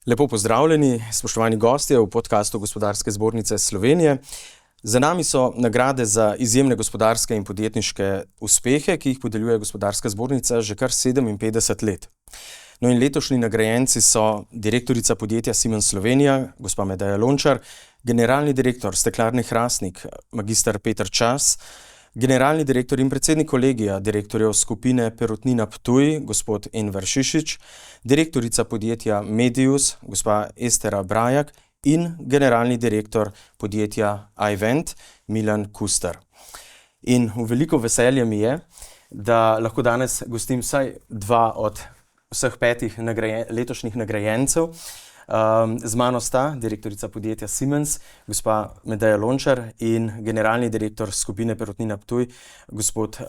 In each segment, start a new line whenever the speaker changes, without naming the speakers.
Lepo pozdravljeni, spoštovani gostje v podkastu Gospodarske zbornice Slovenije. Za nami so nagrade za izjemne gospodarske in podjetniške uspehe, ki jih podeljuje Gospodarska zbornica že kar 57 let. No in letošnji nagrajenci so direktorica podjetja Siemens Slovenija, gospa Medeja Lončar, generalni direktor Steklarne Hrastnik, magister Peter Čas, generalni direktor in predsednik kolegija direktorjev skupine Perutnina Ptuj, gospod Enver Šišić, direktorica podjetja Medius, gospa Estera Brajak in generalni direktor podjetja iVent, Milan Kuster. In v veliko veselje mi je, da lahko danes gostim vsaj dva od vseh 5 letošnjih nagrajencev. Z mano sta direktorica podjetja Siemens, gospa Medeja Lončar in generalni direktor skupine Perutnina Ptuj, gospod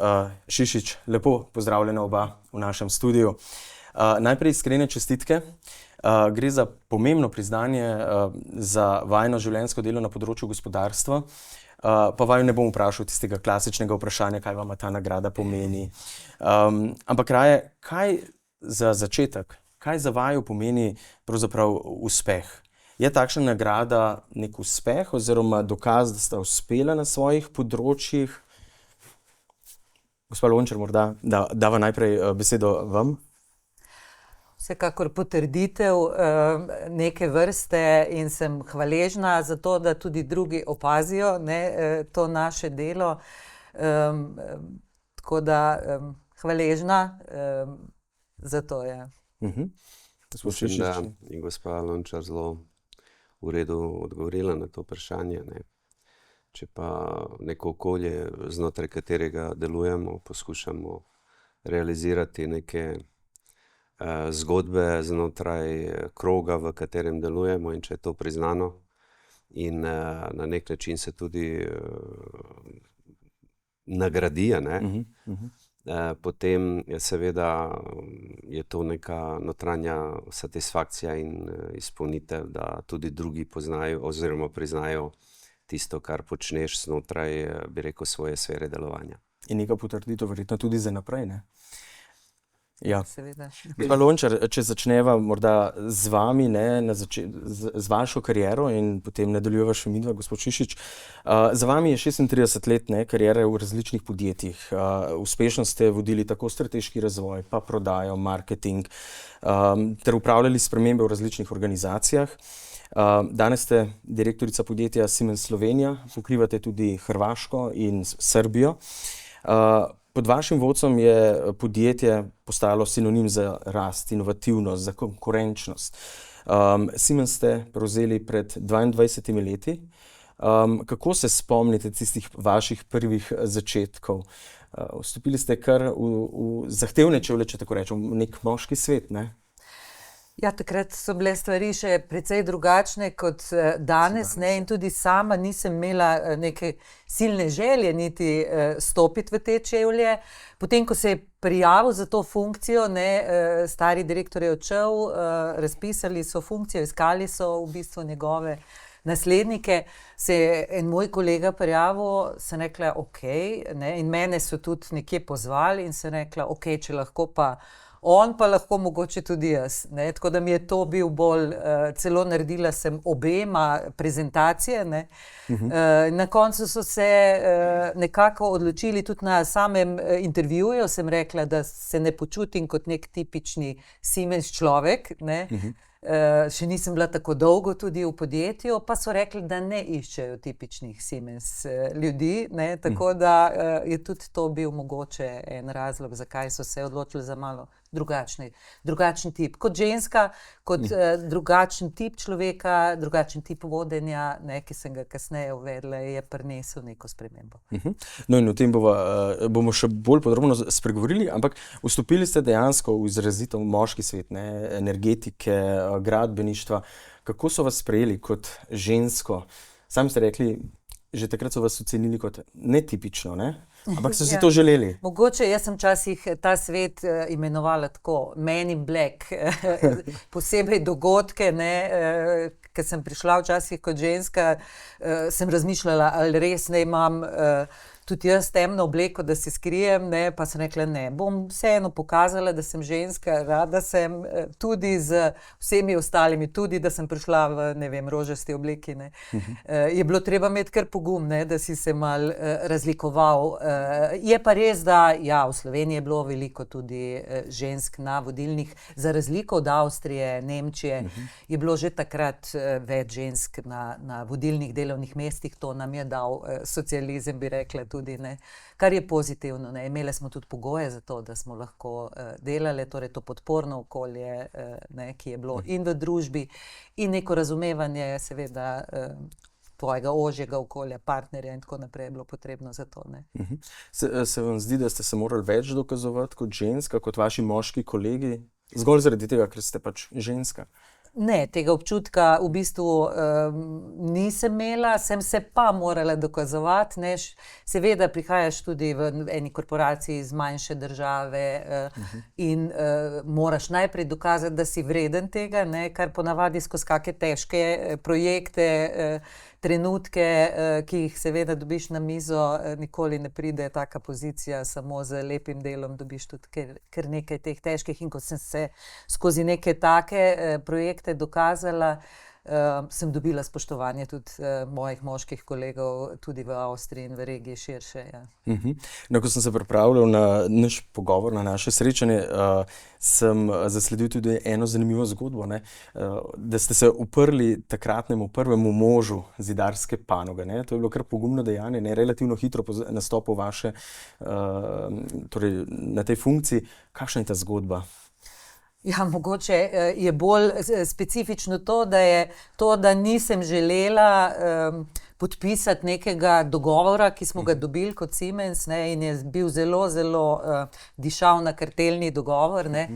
Šišić. Lepo pozdravljena oba v našem studiu. Najprej iskrene čestitke. Gre za pomembno priznanje za vajino življenjsko delo na področju gospodarstva. Pa vaju ne bom vprašal tistega klasičnega vprašanja, kaj vam ta nagrada pomeni. Ampak raje, kaj za začetek, kaj za vaju pomeni pravzaprav uspeh? Je takšna nagrada nek uspeh oziroma dokaz, da sta uspela na svojih področjih? Gospa Lončar, morda dava najprej besedo vam.
Vsekakor potrditev neke vrste in sem hvaležna za to, da tudi drugi opazijo to naše delo. Tako da hvaležna za to je.
Mislim, da je gospa Lončar zelo v redu odgovorila na to vprašanje. Če pa neko okolje, znotraj katerega delujemo, poskušamo realizirati neke zgodbe znotraj kroga, v katerem delujemo, in če je to priznano in na nek način se tudi nagradi, potem seveda je to neka notranja satisfakcija in izpolnitev, da tudi drugi poznajo oziroma priznajo tisto, kar počneš znotraj, bi rekel, svoje sfere delovanja.
In neka potrditev verjetno tudi za naprej, ne? Ja.
Seveda.
Gospa Lončar, če začneva morda z vami, z vašo kariero in potem nadaljujeva še midva, gospod Šišić. Za vami je 36 let kariere v različnih podjetjih. Uspešno ste vodili tako strateški razvoj, pa prodajo, marketing, ter upravljali spremembe v različnih organizacijah. Danes ste direktorica podjetja Siemens Slovenija, pokrivate tudi Hrvaško in Srbijo. Pod vašim vodstvom je podjetje postalo sinonim za rast, inovativnost, za konkurenčnost. Siemens ste prevzeli pred 22 leti. Kako se spomnite tistih vaših prvih začetkov? Vstopili ste kar v zahtevne čevlje, če tako rečem, v nek moški svet, ne?
Ja, takrat so bile stvari še precej drugačne kot danes, in tudi sama nisem imela neke silne želje niti stopiti v te čevlje. Potem, ko se je prijavil za to funkcijo, stari direktor je odšel, razpisali so funkcijo, iskali so v bistvu njegove naslednike, se je en moj kolega prijavil, sem rekla, in mene so tudi nekje pozvali in sem rekla, če lahko pa on, pa lahko mogoče tudi jaz. Tako da mi je to bil bolj, celo naredila sem obema prezentacije. Na koncu so se nekako odločili tudi na samem intervjuju, sem rekla, da se ne počutim kot nek tipični Siemens človek. Še nisem bila tako dolgo tudi v podjetju, pa so rekli, da ne iščejo tipičnih Siemens ljudi, tako da je tudi to bil mogoče en razlog, zakaj so se odločili za malo drugačen tip. Kot ženska, kot drugačen tip človeka, drugačen tip vodenja, ki sem ga kasneje uvedla, je prinesel neko spremembo.
No in o tem bomo še bolj podrobno spregovorili, ampak vstopili ste dejansko v izrazito moški svet, energetike, gradbeništva. Kako so vas sprejeli kot žensko? Sami ste rekli, že takrat so vas ocenili kot netipično, ampak so si to želeli.
Mogoče jaz sem včasih ta svet imenovala tako, Men in Black, posebej dogodke, ker sem prišla včasih kot ženska, sem razmišljala, ali res ne imam tudi jaz temno obleko, da se skrijem, ne, pa sem rekla, ne, bom vseeno pokazala, da sem ženska, rada sem tudi z vsemi ostalimi, tudi da sem prišla v, ne vem, rožasti obleki, ne. Je bilo treba imeti kar pogum, ne, da si se malo razlikoval. Je pa res, da ja, v Sloveniji je bilo veliko tudi žensk na vodilnih, za razliko od Avstrije, Nemčije, je bilo že takrat več žensk na vodilnih delovnih mestih, to nam je dal socializem, bi rekla tudi, ne, kar je pozitivno, ne, imeli smo tudi pogoje za to, da smo lahko delali, torej to podporno okolje, ne, ki je bilo in v družbi, in neko razumevanje, seveda, tvojega ožjega okolja, partnerja in tako naprej je bilo potrebno za to, ne.
Se vam zdi, da ste se morali več dokazovati kot ženska, kot vaši moški kolegi, zgolj zaradi tega, ker ste pač ženska?
Ne, tega občutka v bistvu nisem imela, sem se pa morala dokazovati, ne, seveda prihajaš tudi v eni korporaciji iz manjše države in moraš najprej dokazati, da si vreden tega, ne, kar ponavadi skozi kakšne težke projekte, trenutke, ki jih seveda dobiš na mizo, nikoli ne pride taka pozicija, samo z lepim delom dobiš tudi kar nekaj teh težkih, in ko sem se skozi neke take projekte dokazala, sem dobila spoštovanje tudi mojih moških kolegov, tudi v Avstriji in v regiji širše, ja.
No, ko sem se pripravljal na naš pogovor, na naše srečanje, sem zasledil tudi eno zanimivo zgodbo, ne, da ste se uprli takratnemu prvemu možu zidarske panoge, ne, to je bilo kar pogumno dejanje, ne, relativno hitro po nastopu vaše, torej na tej funkciji. Kakšna je ta zgodba?
Ja, mogoče je bolj specifično to, da nisem želela podpisati nekega dogovora, ki smo ga dobili kot Siemens, ne, in je bil zelo, zelo dišal na kartelni dogovor, ne.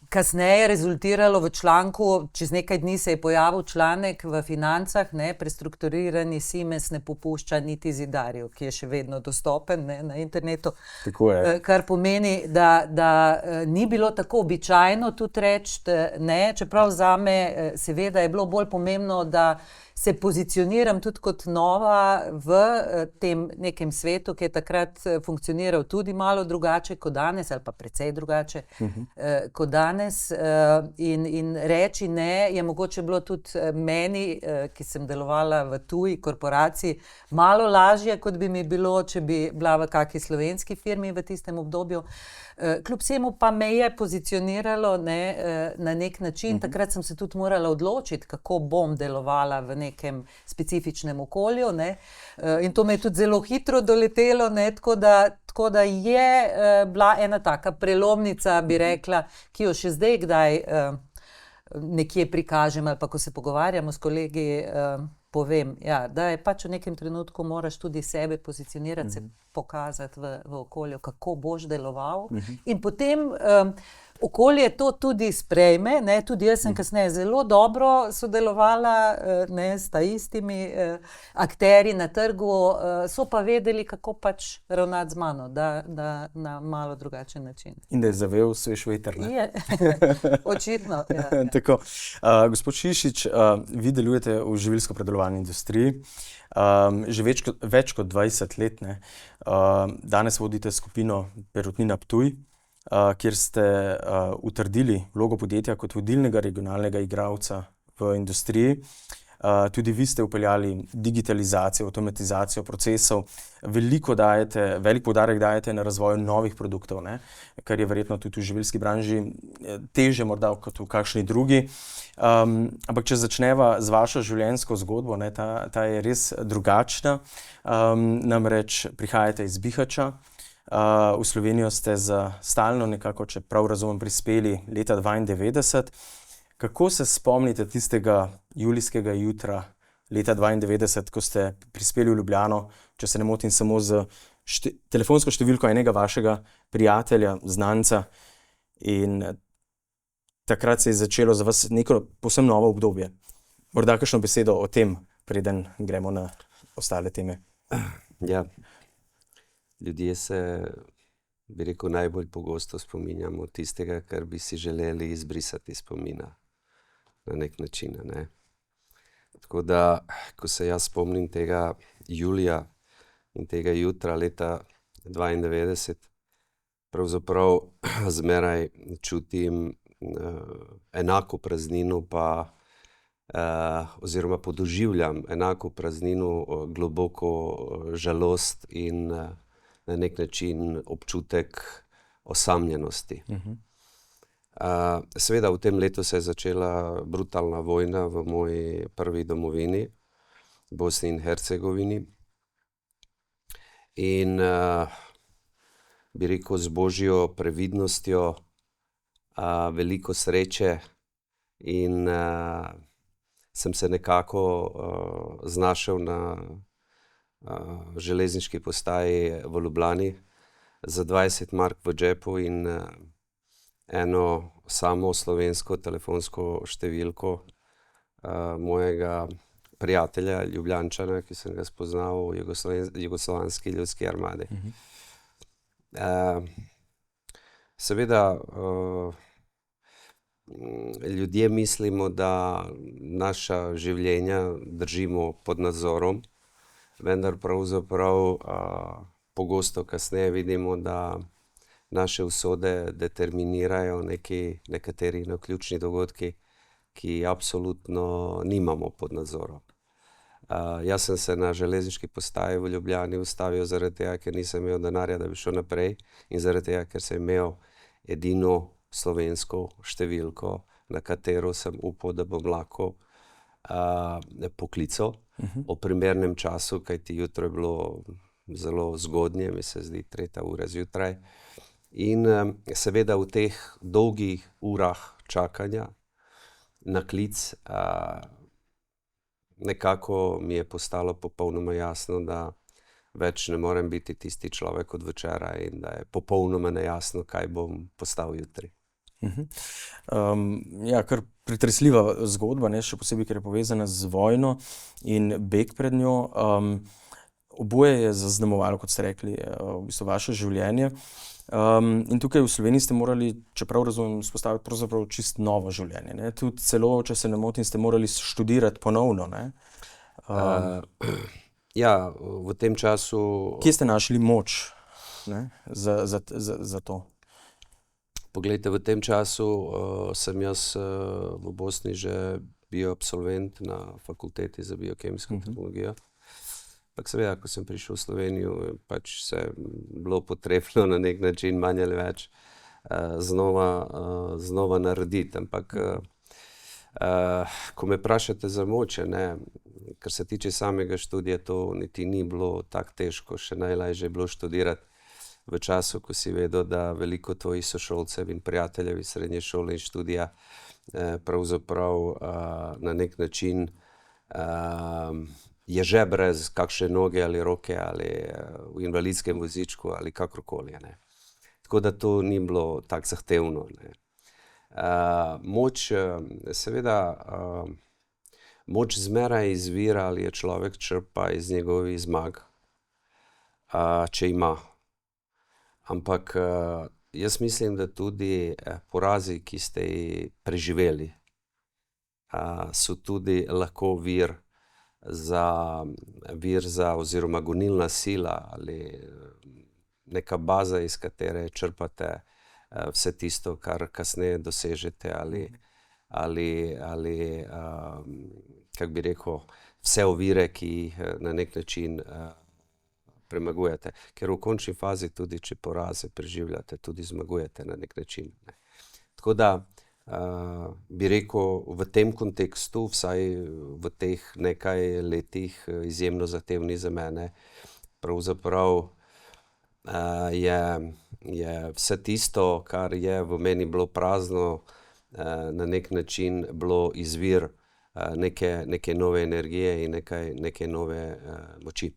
Kasneje rezultiralo v članku, čez nekaj dni se je pojavil članek v Financah, ne, prestrukturirani Siemens ne popušča niti zidarju, ki je še vedno dostopen, ne, na internetu.
Tako je.
Kar pomeni, da ni bilo tako običajno tudi reči, ne, čeprav zame seveda je bilo bolj pomembno, da se pozicioniram tudi kot nova v tem nekem svetu, ki je takrat funkcioniral tudi malo drugače kot danes, ali pa precej drugače kot danes. In reči ne je mogoče bilo tudi meni, ki sem delovala v tuji korporaciji, malo lažje, kot bi mi bilo, če bi bila v kakšni slovenski firmi v tistem obdobju. Kljub vsemu pa me je pozicioniralo, ne, na nek način. Takrat sem se tudi morala odločiti, kako bom delovala v nekem specifičnem okolju, ne. In to me je tudi zelo hitro doletelo, ne, tako da je bila ena taka prelomnica, bi rekla, ki jo še zdaj kdaj nekje prikažem, ali pa ko se pogovarjamo s kolegi, povem, ja, da je pač v nekem trenutku moraš tudi sebe pozicionirati, se pokazati v okolju, kako boš deloval. In potem okolje to tudi sprejme, ne, tudi jaz sem kasneje zelo dobro sodelovala, ne, s ta istimi akterji na trgu, so pa vedeli, kako pač ravnati z mano, da na malo drugačen način.
In da je zavel svež veter, ne?
Je, očitno, ja.
Tako. Gospod Šišić, vi delujete v živilsko-predelovalni industriji, že več kot 20 let, ne. Danes vodite skupino Perutnina Ptuj, kjer ste utrdili vlogo podjetja kot vodilnega regionalnega igralca v industriji. Tudi vi ste vpeljali digitalizacijo, avtomatizacijo procesov, velik poudarek dajete na razvoju novih produktov, ne, kar je verjetno tudi v živilski branži težje morda kot v kakšni drugi. Ampak če začneva z vašo življenjsko zgodbo, ne, ta je res drugačna. Namreč prihajate iz Bihaća, v Slovenijo ste za stalno nekako, če prav razumem, prispeli leta 1992. Kako se spomnite tistega julijskega jutra leta 1992, ko ste prispeli v Ljubljano, če se ne motim, samo z telefonsko številko enega vašega prijatelja, znanca, in takrat se je začelo za vas neko povsem novo obdobje. Morda kakšno besedo o tem, preden gremo na ostale teme?
Ja, ljudje se, bi rekel, najbolj pogosto spominjamo tistega, kar bi si želeli izbrisati iz spomina. Na nek način, ne. Tako da, ko se jaz spomnim tega julija in tega jutra leta 92 pravzaprav zmeraj čutim enako praznino oziroma podoživljam enako praznino, globoko žalost in na nek način občutek osamljenosti. Seveda v tem letu se je začela brutalna vojna v moji prvi domovini, Bosni in Hercegovini. In bi rekel, z božjo previdnostjo, veliko sreče in sem se nekako znašel na železniški postaji v Ljubljani za 20 mark v džepu in eno samo slovensko telefonsko številko mojega prijatelja, Ljubljančana, ki sem ga spoznal v Jugoslovanski ljudski armadi. Seveda, ljudje mislimo, da naša življenja držimo pod nadzorom, vendar pravzaprav pogosto kasneje vidimo, da naše usode determinirajo nekateri naključni dogodki, ki absolutno nimamo pod nadzorom. Jaz sem se na železniški postaji v Ljubljani ustavil zaradi tega, ker nisem imel denarja, da bi šel naprej, in zaradi tega, ker sem imel edino slovensko številko, na katero sem upal, da bom lahko poklical o primernem času, kajti jutro je bilo zelo zgodnje, mi se zdi 3. ura zjutraj. In seveda v teh dolgih urah čakanja na klic nekako mi je postalo popolnoma jasno, da več ne morem biti tisti človek od včeraj in da je popolnoma nejasno, kaj bom postal jutri.
Ja, kar pretresljiva zgodba, ne, še posebej, ker je povezana z vojno in beg pred njo. Oboje je zaznamovalo, kot ste rekli, v bistvu vaše življenje. In tukaj v Sloveniji ste morali, čeprav razumem, spostaviti pravzaprav čisto novo življenje, ne? Tudi celo, če se ne motim, ste morali študirati ponovno, ne?
Ja, v tem času...
Kje ste našli moč, ne, za to?
Poglejte, v tem času sem jaz v Bosni že bil absolvent na fakulteti za biokemijsko tehnologijo. Ampak seveda, ko sem prišel v Slovenijo, pač se bilo potrebno na nek način manj ali več znova narediti. Ampak ko me vprašate za moč, ne, kar se tiče samega študija, to niti ni bilo tako težko, še najlažje je bilo študirati v času, ko si vedel, da veliko tvojih sošolcev in prijateljev iz srednje šole in študija pravzaprav na nek način je že brez kakšne noge ali roke ali v invalidskem vozičku ali kakorkoli, ne. Tako da to ni bilo tako zahtevno, ne. Moč, seveda, moč zmeraj izvira, ali je človek črpa iz njegovih zmag, če ima. Ampak jaz mislim, da tudi porazi, ki ste jih preživeli, so tudi lahko vir za oziroma gonilna sila ali neka baza, iz katere črpate vse tisto, kar kasneje dosežete ali kako bi rekel, vse ovire, ki jih na nek način premagujete. Ker v končni fazi tudi, če poraze preživljate, tudi zmagujete na nek način, ne. Tako da bi rekel, v tem kontekstu, vsaj v teh nekaj letih izjemno zahtevnih za mene, pravzaprav je vse tisto, kar je v meni bilo prazno, na nek način bilo izvir neke nove energije in neke nove moči.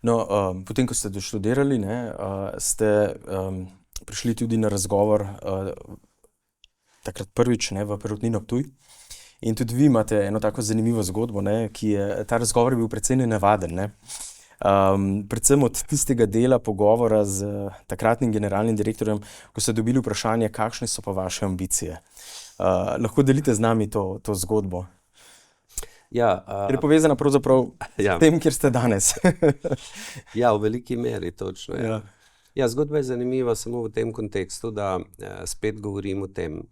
No, potem, ko ste doštudirali, ne, ste prišli tudi na razgovor takrat prvič, ne, v Perutnino Ptuj. In tudi vi imate eno tako zanimivo zgodbo, ne, ta razgovor je bil precej nenavaden, ne. Predvsem od tistega dela pogovora z takratnim generalnim direktorjem, ko ste dobili vprašanje, kakšne so pa vaše ambicije. Lahko delite z nami to zgodbo?
Ja,
Ker je povezana pravzaprav s tem, kjer ste danes.
Ja, v veliki meri, točno.
Ja.
Ja, zgodba je zanimiva samo v tem kontekstu, da spet govorim o tem,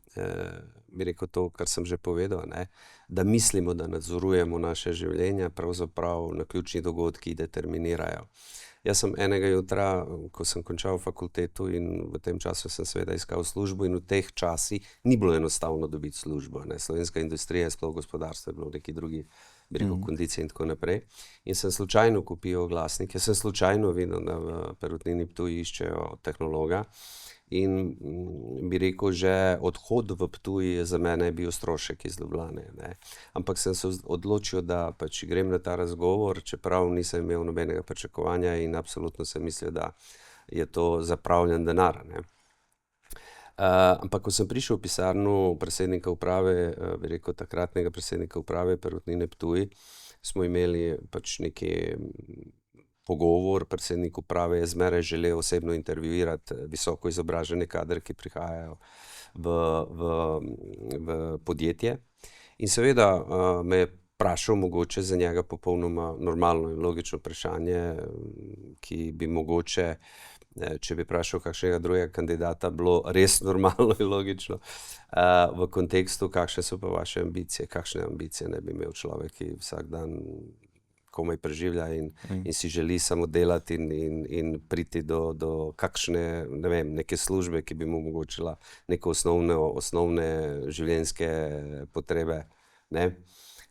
bi rekel to, kar sem že povedal, ne, da mislimo, da nadzorujemo naše življenja, pravzaprav naključni dogodki determinirajo. Jaz sem enega jutra, ko sem končal fakulteto in v tem času sem seveda iskal službo in v teh časih ni bilo enostavno dobiti službo. Ne. Slovenska industrija, sploh gospodarstvo je bilo v neki drugi, bi rekel, kondiciji in tako naprej. In sem slučajno kupil oglasnik, jaz sem slučajno videl, da v Perutnini Ptuj iščejo tehnologa in bi rekel, že odhod v Ptuj je za mene bil strošek iz Ljubljane. Ne. Ampak sem se odločil, da pač grem na ta razgovor, čeprav nisem imel nobenega pričakovanja in absolutno sem mislil, da je to zapravljen denar. Ne. Ampak ko sem prišel v pisarno predsednika uprave, bi rekel takratnega predsednika uprave Perutnine Ptuj, smo imeli pač neki pogovor. Predsednik uprave je zmeraj želel osebno intervjuirati visoko izobražene kadre, ki prihajajo v podjetje. In seveda me je vprašal mogoče za njega popolnoma normalno in logično vprašanje, ki bi mogoče, če bi vprašal kakšnega drugega kandidata, bilo res normalno in logično, v kontekstu, kakšne so pa vaše ambicije, kakšne ambicije ne bi imel človek, ki vsak dan komaj preživlja in si želi samo delati in priti do kakšne, ne vem, neke službe, ki bi mu omogočila neke osnovne življenjske potrebe, ne.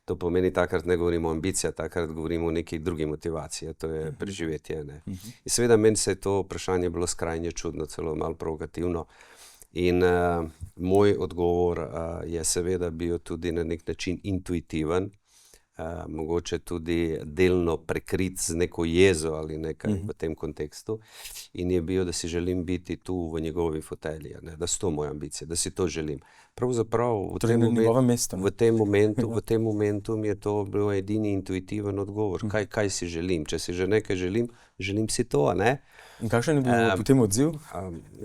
To pomeni, takrat ne govorimo o ambicijah, takrat govorimo o neki drugi motivaciji, to je preživetje, ne. In seveda meni se je to vprašanje bilo skrajno čudno, celo malo provokativno. In moj odgovor je seveda bil tudi na nek način intuitiven, mogoče tudi delno prekrit z neko jezo ali nekaj v tem kontekstu. In je bil, da si želim biti tu v njegovi fotelji, ne, da so to moje ambicije, da si to želim. Pravzaprav v tem momentu mi je to bil edini intuitiven odgovor. Kaj si želim? Če si že nekaj želim, želim si to, ne?
In kakšen je bil potem odziv?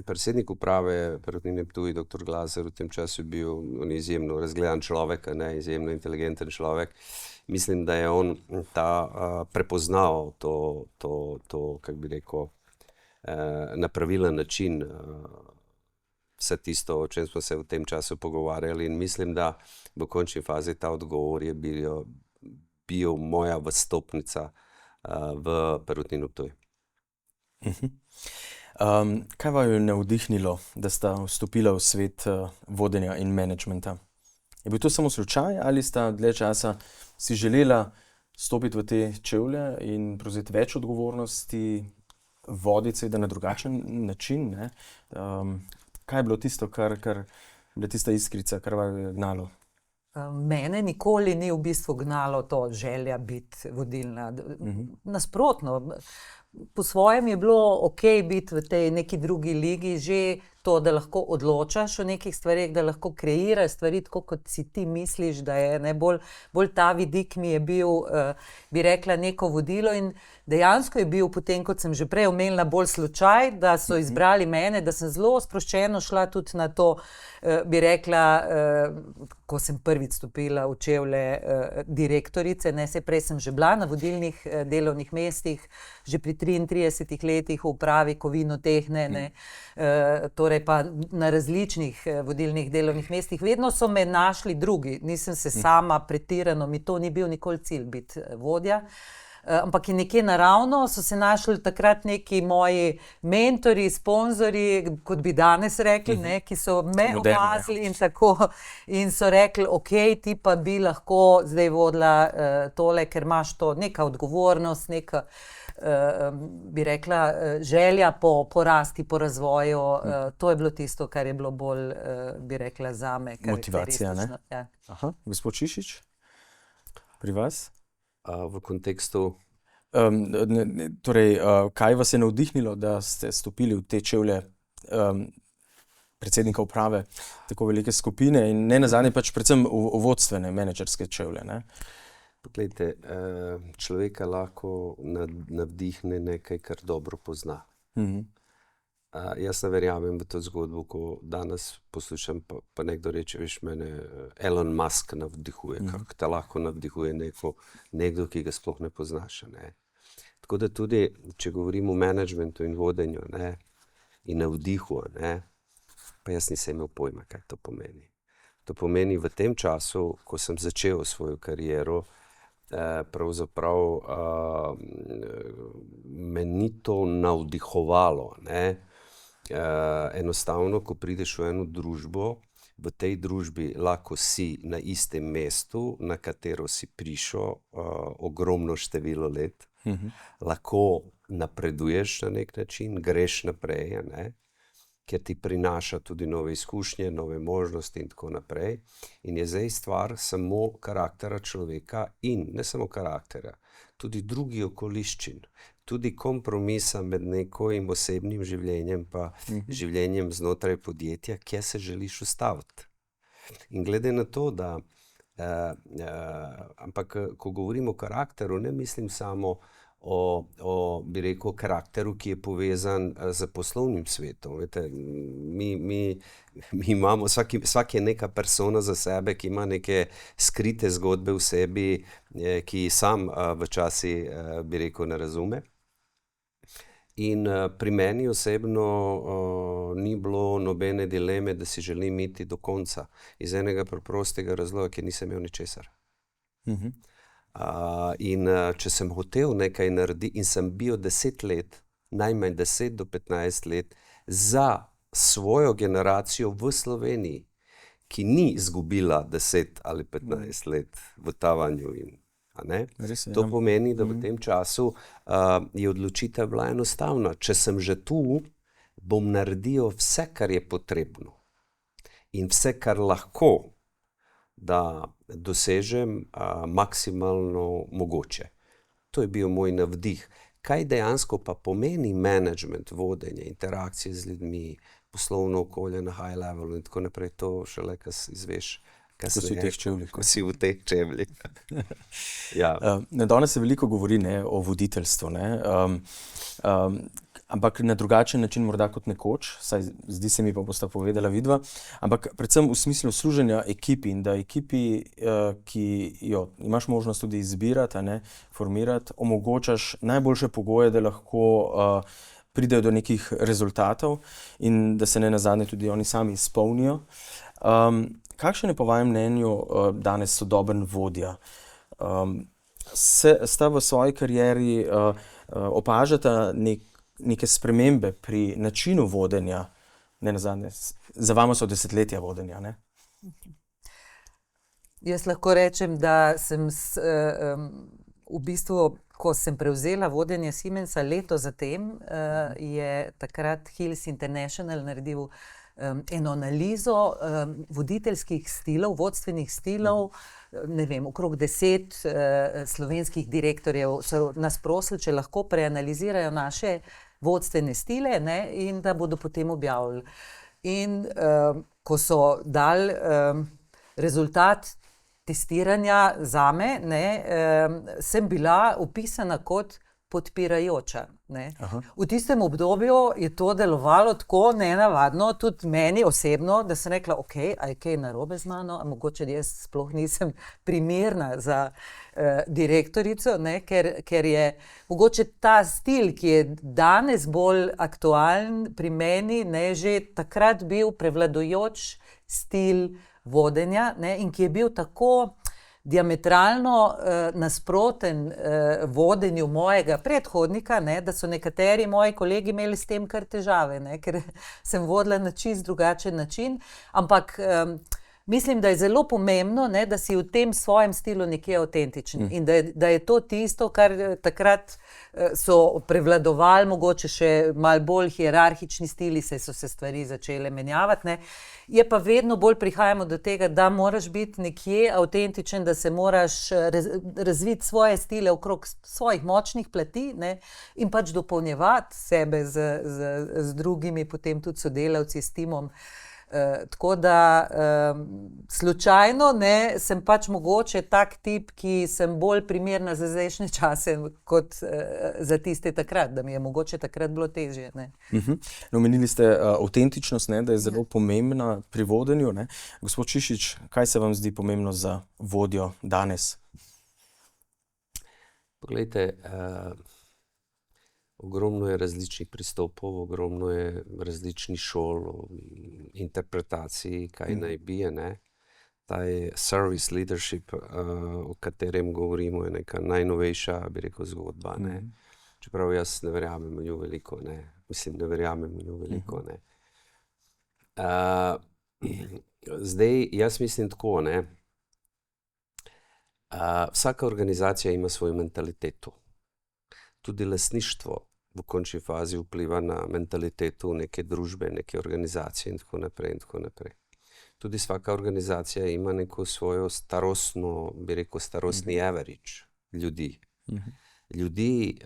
Predsednik uprave Perutnine Ptuj, dr. Glaser, v tem času je bil izjemno razgledan človek, ne, izjemno inteligenten človek. Mislim, da je on prepoznal to, kako bi rekel, na pravilen način vse tisto, o čem smo se v tem času pogovarjali, in mislim, da v končni fazi ta odgovor je bil moja vstopnica v Perutnino Ptuj.
Kaj vaju je navdihnilo, da sta vstopila v svet vodenja in menedžmenta? Je bil to samo slučaj ali sta dlje časa si želela stopiti v te čevlje in prevzeti več odgovornosti, voditi seveda na drugačen način, ne? Kaj je bilo tisto, kar je bila tista iskrica, kar vaju je gnalo?
Mene nikoli ni v bistvu gnalo to želja biti vodilna. Nasprotno, po svojem je bilo okej biti v tej neki drugi ligi, že to, da lahko odločaš o nekih stvareh, da lahko kreiraš stvari tako, kot si ti misliš, da je, ne, bolj ta vidik mi je bil, bi rekla, neko vodilo, in dejansko je bil potem, kot sem že prej omenila, bolj slučaj, da so izbrali mene, da sem zelo sproščeno šla tudi na to, bi rekla, ko sem prvič stopila v čevlje direktorice, ne, saj prej sem že bila na vodilnih delovnih mestih, že pri 33 letih v upravi Kovinotehne, ne, torej pa na različnih vodilnih delovnih mestih. Vedno so me našli drugi, nisem se sama pretirano, mi to ni bil nikoli cilj biti vodja. Ampak je nekje naravno, so se našli takrat neki moji mentori, sponzorji, kot bi danes rekli, ne, ki so me opazili in tako, in so rekli, okej, ti pa bi lahko zdaj vodila tole, ker imaš to neka odgovornost, neka, bi rekla, želja po rasti, po razvoju. To je bilo tisto, kar je bilo bolj, bi rekla, zame
motivacija, ne?
Ja.
Aha, gospod Šišić, pri vas?
V kontekstu?
Torej, kaj vas je navdihnilo, da ste stopili v te čevlje predsednika uprave tako velike skupine in ne nazadnje pač predvsem v vodstvene menedžerske čevlje, ne?
Poglejte, človeka lahko navdihne nekaj, kar dobro pozna. Jaz ne verjamem v to zgodbo, ko danes poslušam, pa nekdo reče, veš, mene Elon Musk navdihuje. Kako te lahko navdihuje nekdo, ki ga sploh ne poznaš, ne? Tako da tudi, če govorimo o managementu in vodenju, ne, in navdihu, ne, pa jaz nisem imel pojma, kaj to pomeni. To pomeni v tem času, ko sem začel svojo kariero, pravzaprav me ni to navdihovalo, ne. Enostavno, ko prideš v eno družbo, v tej družbi lahko si na istem mestu, na katero si prišel ogromno število let, lahko napreduješ na nek način, greš naprej, ne, ker ti prinaša tudi nove izkušnje, nove možnosti in tako naprej. In je zdaj stvar samo karaktera človeka in ne samo karaktera, tudi drugih okoliščin, tudi kompromisa med nekim osebnim življenjem pa življenjem znotraj podjetja, kje se želiš ustaviti. In glede na to, da ampak ko govorimo o karakteru, ne mislim samo bi rekel, karakteru, ki je povezan z poslovnim svetom. Vete, mi imamo, vsak je neka persona za sebe, ki ima neke skrite zgodbe v sebi, ki sam včasih, bi rekel, ne razume. In pri meni osebno ni bilo nobene dileme, da si želim iti do konca. Iz enega preprostega razloga, ker nisem imel ničesar. In če sem hotel nekaj narediti in sem bil 10 let, najmanj 10 do 15 let, za svojo generacijo v Sloveniji, ki ni izgubila 10 ali 15 let v tavanju in to pomeni, da v tem času je odločitev bila enostavna. Če sem že tu, bom naredil vse, kar je potrebno in vse, kar lahko, da dosežem maksimalno mogoče. To je bil moj navdih. Kaj dejansko pa pomeni management, vodenje, interakcije z ljudmi, poslovno okolje na high levelu in tako naprej, to šele, kaj izveš,
ko si v teh
čevljih. Ja.
Danes se veliko govori o voditeljstvu, ampak na drugačen način morda kot nekoč, saj zdi se mi, pa bosta povedala vidva, ampak predvsem v smislu služenja ekipi in da ekipi, ki jo imaš možnost tudi izbirati, formirati, omogočaš najboljše pogoje, da lahko pridejo do nekih rezultatov in da se nenazadnje tudi oni sami izpolnijo. Kakšen je po vašem mnenju danes sodoben vodja? Sta v svoji karieri opažata neke spremembe pri načinu vodenja, nenazadnje, za vama so desetletja vodenja, ne?
Jaz lahko rečem, da sem v bistvu, ko sem prevzela vodenje Siemensa leto zatem, je takrat Hills International naredil eno analizo voditeljskih stilov, vodstvenih stilov, ne vem, okrog 10 slovenskih direktorjev so nas prosili, če lahko preanalizirajo naše vodstvene stile, in da bodo potem objavili. In ko so dali rezultat testiranja zame, sem bila opisana kot podpirajoča. V tistem obdobju je to delovalo tako nenavadno, tudi meni osebno, da sem rekla, ok, a je kaj narobe z mano, a mogoče jaz sploh nisem primerna za direktorico, ker je mogoče ta stil, ki je danes bolj aktualen pri meni, že takrat bil prevladujoč stil vodenja, in ki je bil tako diametralno nasproten vodenju mojega predhodnika, da so nekateri moji kolegi imeli s tem kar težave, ker sem vodila na čisto drugačen način, ampak mislim, da je zelo pomembno, da si v tem svojem stilu nekje avtentičen in da je to tisto, kar takrat so prevladovali, mogoče še malo bolj hierarhični stili, saj so se stvari začele menjavati, Je pa vedno bolj prihajamo do tega, da moraš biti nekje avtentičen, da se moraš razviti svoje stile okrog svojih močnih plati, in pač dopolnjevati sebe z drugimi, potem tudi sodelavci, s timom. Tako da slučajno sem pač mogoče tak tip, ki sem bolj primerna za zdajšnje čase kot za tiste takrat, da mi je mogoče takrat bilo težje.
Omenili ste avtentičnost, da je zelo pomembna pri vodenju. Gospod Čišič, kaj se vam zdi pomembno za vodjo danes?
Poglejte, ogromno je različnih pristopov, ogromno je različnih šol, interpretacij, kaj naj bi je. taj service leadership, o katerem govorimo, je neka najnovejša, bi rekel, zgodba. Ne? Čeprav jaz ne verjamem v njo veliko, ne? Mislim, ne verjamem v njo veliko. Ne? Zdaj, jaz mislim tako, ne? Vsaka organizacija ima svojo mentaliteto. Tudi lastništvo v končni fazi vpliva na mentaliteto neke družbe, neke organizacije in tako naprej in tako naprej. Tudi vsaka organizacija ima neko svojo starostno, bi rekel, starostni average ljudi. Ljudi,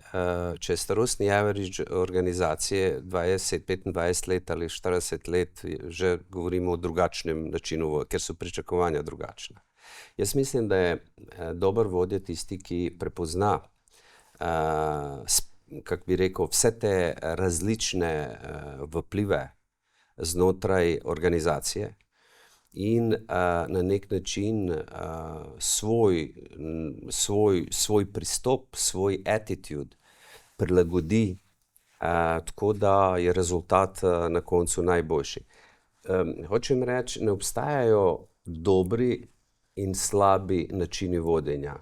če je starostni average organizacije 20-25 let ali 40 let, že govorimo o drugačnem načinu, ker so pričakovanja drugačna. Jaz mislim, da je dober vodja tisti, ki prepozna, kako bi rekel, vse te različne vplive znotraj organizacije in na nek način svoj pristop, svoj attitude prilagodi, tako da je rezultat na koncu najboljši. Hočem reči, ne obstajajo dobri in slabi načini vodenja.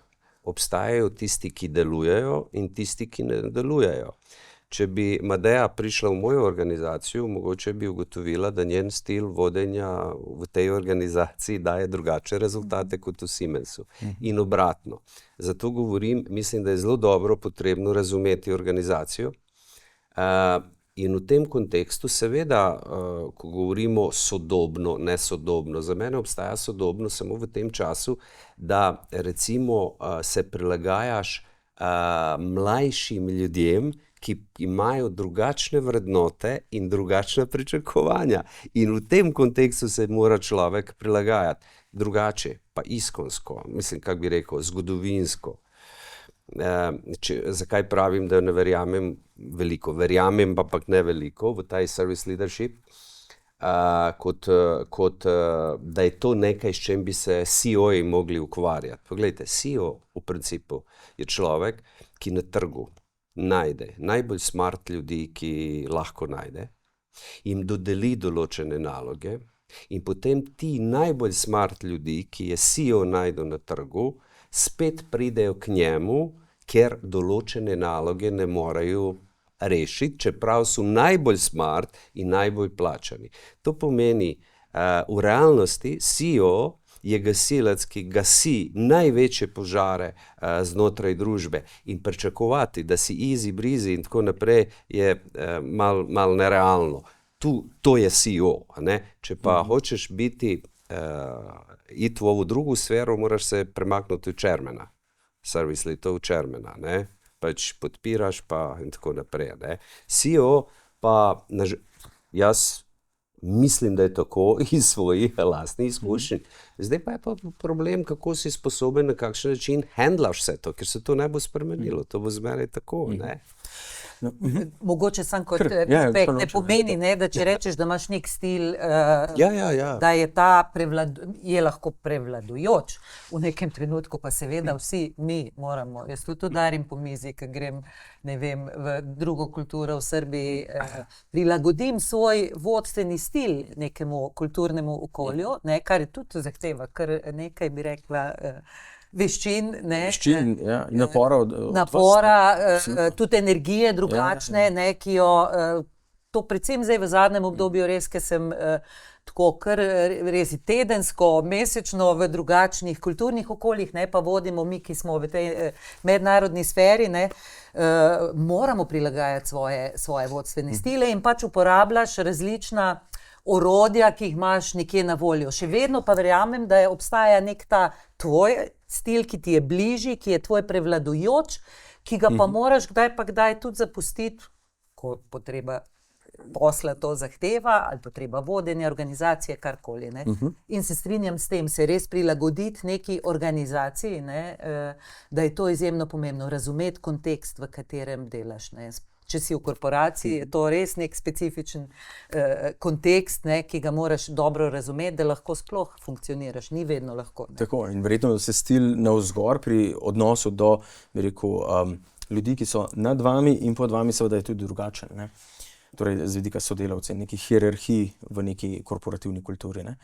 Obstajajo tisti, ki delujejo in tisti, ki ne delujejo. Če bi Madeja prišla v mojo organizacijo, mogoče bi ugotovila, da njen stil vodenja v tej organizaciji daje drugačne rezultate kot v Siemensu. In obratno. Zato govorim, mislim, da je zelo dobro potrebno razumeti organizacijo. In v tem kontekstu seveda, ko govorimo sodobno, nesodobno, za mene obstaja sodobno samo v tem času, da recimo se prilagajaš mlajšim ljudem, ki imajo drugačne vrednote in drugačna pričakovanja. In v tem kontekstu se mora človek prilagajati drugače, pa iskonsko, mislim, kako bi rekel, zgodovinsko. Zakaj pravim, da ne verjamem veliko? Verjamem pa ne veliko v taj service leadership, kot da je to nekaj, s čem bi se CEO-ji mogli ukvarjati. Poglejte, CEO v principu je človek, ki na trgu najde najbolj smart ljudi, ki lahko najde, jim dodeli določene naloge in potem ti najbolj smart ljudi, ki je CEO najde na trgu, spet pridejo k njemu, ker določene naloge ne morejo rešiti, čeprav so najbolj smart in najbolj plačani. To pomeni, v realnosti CEO je gasilec, ki gasi največje požare znotraj družbe in pričakovati, da si easy breezy in tako naprej, je malo nerealno. To je CEO, ne? Če pa hočeš iti v ovo drugo sfero, moraš se premakniti v chairmana, service leadov chairmana, ne? Pač podpiraš pa in tako naprej, ne? CEO pa, jaz mislim, da je tako iz svojih lastnih izkušenj. Zdaj pa je pa problem, kako si sposoben, na kakšen način handlaš vse to, ker se to ne bo spremenilo, to bo zmeraj tako, ne?
Mogoče sam kot respekt ne pomeni, ne, da če rečeš, da imaš nek stil, da je je lahko prevladujoč v nekem trenutku, pa seveda vsi mi moramo, jaz tudi udarim po mizi, ker grem, ne vem, v drugo kulturo v Srbiji, prilagodim svoj vodstveni stil nekemu kulturnemu okolju, ne, kar je tudi zahteva, kar nekaj bi rekla, veščin, napora, tudi energije drugačne, ne, ki jo, to predvsem zdaj v zadnjem obdobju res, ker sem tako kar res tedensko, mesečno v drugačnih kulturnih okoljih, ne, pa vodimo mi, ki smo v tej mednarodni sferi, ne, moramo prilagajati svoje vodstvene stile in pač uporabljaš različna orodja, ki jih imaš nekje na voljo. Še vedno pa verjamem, da obstaja nek ta tvoj stil, ki ti je bližji, ki je tvoj prevladujoč, ki ga pa moraš kdaj pa kdaj tudi zapustiti, ko potreba posla to zahteva, ali potreba vodenja organizacije, karkoli. Ne. In se strinjam s tem, se res prilagoditi neki organizaciji, ne, da je to izjemno pomembno, razumeti kontekst, v katerem delaš. Ne. Če si v korporaciji, je to res nek specifičen kontekst, ne, ki ga moraš dobro razumeti, da lahko sploh funkcioniraš. Ni vedno lahko. Ne.
Tako, in verjetno se stil navzgor pri odnosu do, bi rekel, ljudi, ki so nad vami in pod vami, seveda je tudi drugačen. Ne? Torej, z vidika sodelavcev, neki hierarhiji v neki korporativni kulturi. Ne?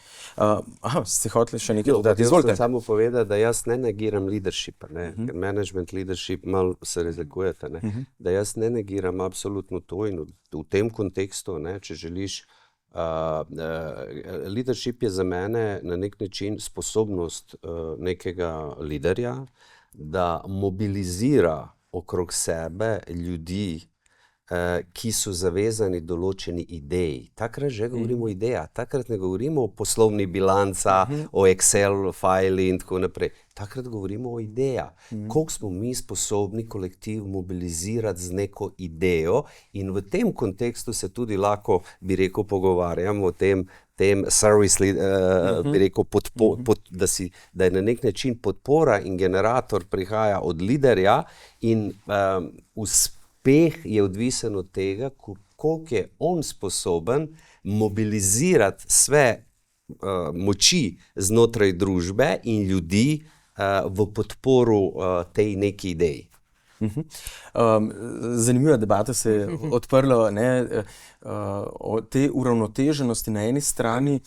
Ste hoteli še nekaj dodati? Izvolite.
Jaz samo povedati, da jaz ne negiram leadershipa, ne? Ker management, leadership malo se razlikujete. Ne? Da jaz ne negiram absolutno to in v tem kontekstu, ne, če želiš, leadership je za mene na nek način sposobnost nekega liderja, da mobilizira okrog sebe ljudi, ki so zavezani določeni ideji. Takrat že govorimo o idejah, takrat ne govorimo o poslovni bilanca, o Excel fajli in tako naprej. Takrat govorimo o idejah. Koliko smo mi sposobni kolektiv mobilizirati z neko idejo in v tem kontekstu se tudi lahko, bi rekel, pogovarjamo o tem service, bi rekel, da je na nek način podpora in generator prihaja od liderja in uspeh je odvisen od tega, koliko je on sposoben mobilizirati sve moči znotraj družbe in ljudi v podporu tej neki ideji.
Zanimiva debata se je odprla, ne, o tej uravnoteženosti na eni strani,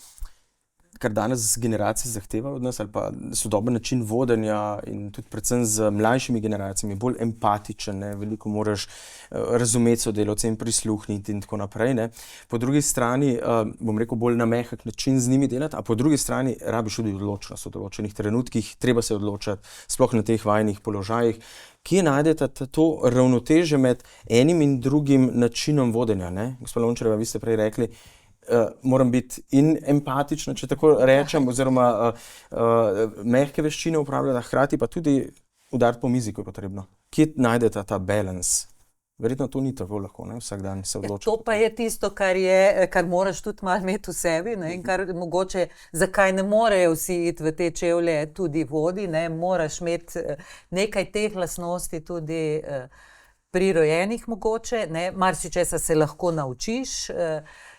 kar danes generacije zahteva od nas, ali pa sodoben način vodenja in tudi predvsem z mlajšimi generacijami, bolj empatičen, ne, veliko moraš razumeti sodelavce in prisluhniti in tako naprej. Ne. Po drugi strani, bom rekel, bolj na mehak način z njimi delati, a po drugi strani rabiš tudi odločnost v določenih trenutkih, treba se odločati, sploh na teh vajnih položajih. Kje najdete to ravnotežje med enim in drugim načinom vodenja? Ne? Gospod Lončareva, vi ste prej rekli, moram biti in empatična, če tako rečem, oziroma mehke veščine uporabljati, hkrati pa tudi udariti po mizi, ko je potrebno. Kje najdete ta balans? Verjetno to ni tako lahko, ne? Vsak dan se odločiti.
To pa je tisto, kar moraš tudi malo imeti v sebi, ne? In kar mogoče, zakaj ne morejo vsi iti v te čevlje tudi vodi, ne? Moraš imeti nekaj teh lastnosti tudi prirojenih mogoče, ne? Marsičesa se lahko naučiš,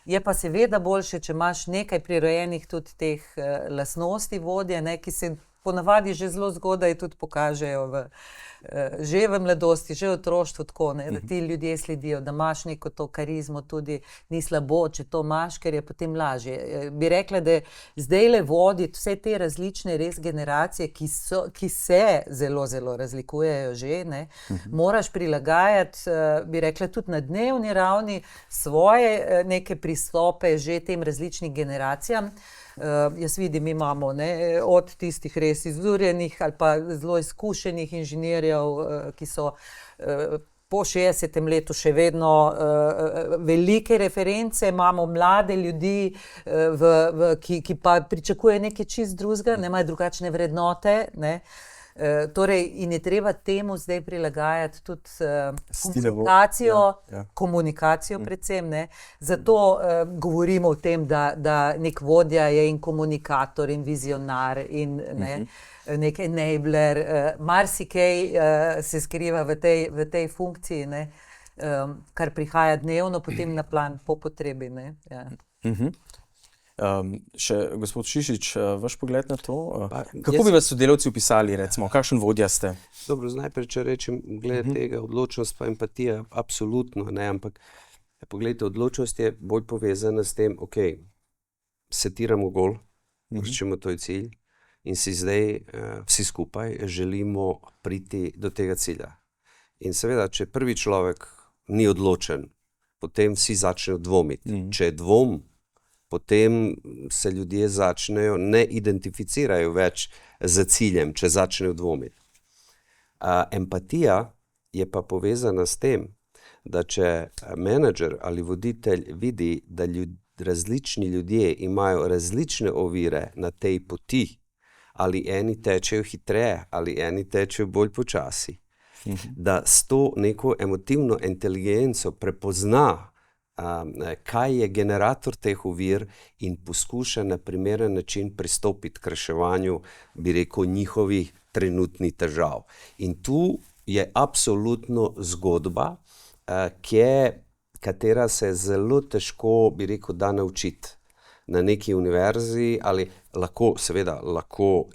je pa seveda boljše, če imaš nekaj prirojenih tudi teh lastnosti vodje, ne? Ki se ponavadi že zelo zgodaj tudi pokažejo že v mladosti, že v otroštvu tako, ne, da ti ljudje sledijo, da imaš neko to karizmo, tudi ni slabo, če to imaš, ker je potem lažje. Bi rekla, da zdajle voditi vse te različne res generacije, ki se zelo, zelo razlikujejo že, ne, moraš prilagajati, bi rekla, tudi na dnevni ravni svoje neke pristope že tem različnim generacijam. Jaz vidim, imamo, ne, od tistih res izurjenih ali pa zelo izkušenih inženirjev, ki so po 60. letu še vedno velike reference, imamo mlade ljudi, ki pa pričakujejo nekaj čist drugega, ne, imajo drugačne vrednote, ne. Torej, in je treba temu zdaj prilagajati tudi komunikacijo predvsem, ne. Zato govorimo o tem, da nek vodja je in komunikator in vizionar in nek enabler, marsikaj se skriva v tej funkciji, ne, kar prihaja dnevno potem na plan po potrebi, ne. Ja.
Še gospod Šišič, vaš pogled na to? Kako bi vas sodelavci opisali, recimo, kakšen vodja ste?
Dobro, najprej, če rečem, glede tega, odločnost pa empatija, absolutno, ne, ampak pogledajte, odločnost je bolj povezana s tem, setiramo gol, rečemo, to je cilj in si zdaj vsi skupaj želimo priti do tega cilja. In seveda, če prvi človek ni odločen, potem vsi začnejo dvomiti. Če je dvom, potem se ljudje začnejo, ne identificirajo več z ciljem, če začnejo dvomiti. Empatija je pa povezana s tem, da če menedžer ali voditelj vidi, da različni ljudje imajo različne ovire na tej poti, ali eni tečejo hitreje, ali eni tečejo bolj počasi, da s to neko emotivno inteligenco prepozna kaj je generator teh ovir in poskuša na primeren način pristopiti k reševanju, bi rekel, njihovih trenutnih težav. In tu je absolutno zgodba, katera se zelo težko, bi rekel, da naučiti na neki univerzi, ali lahko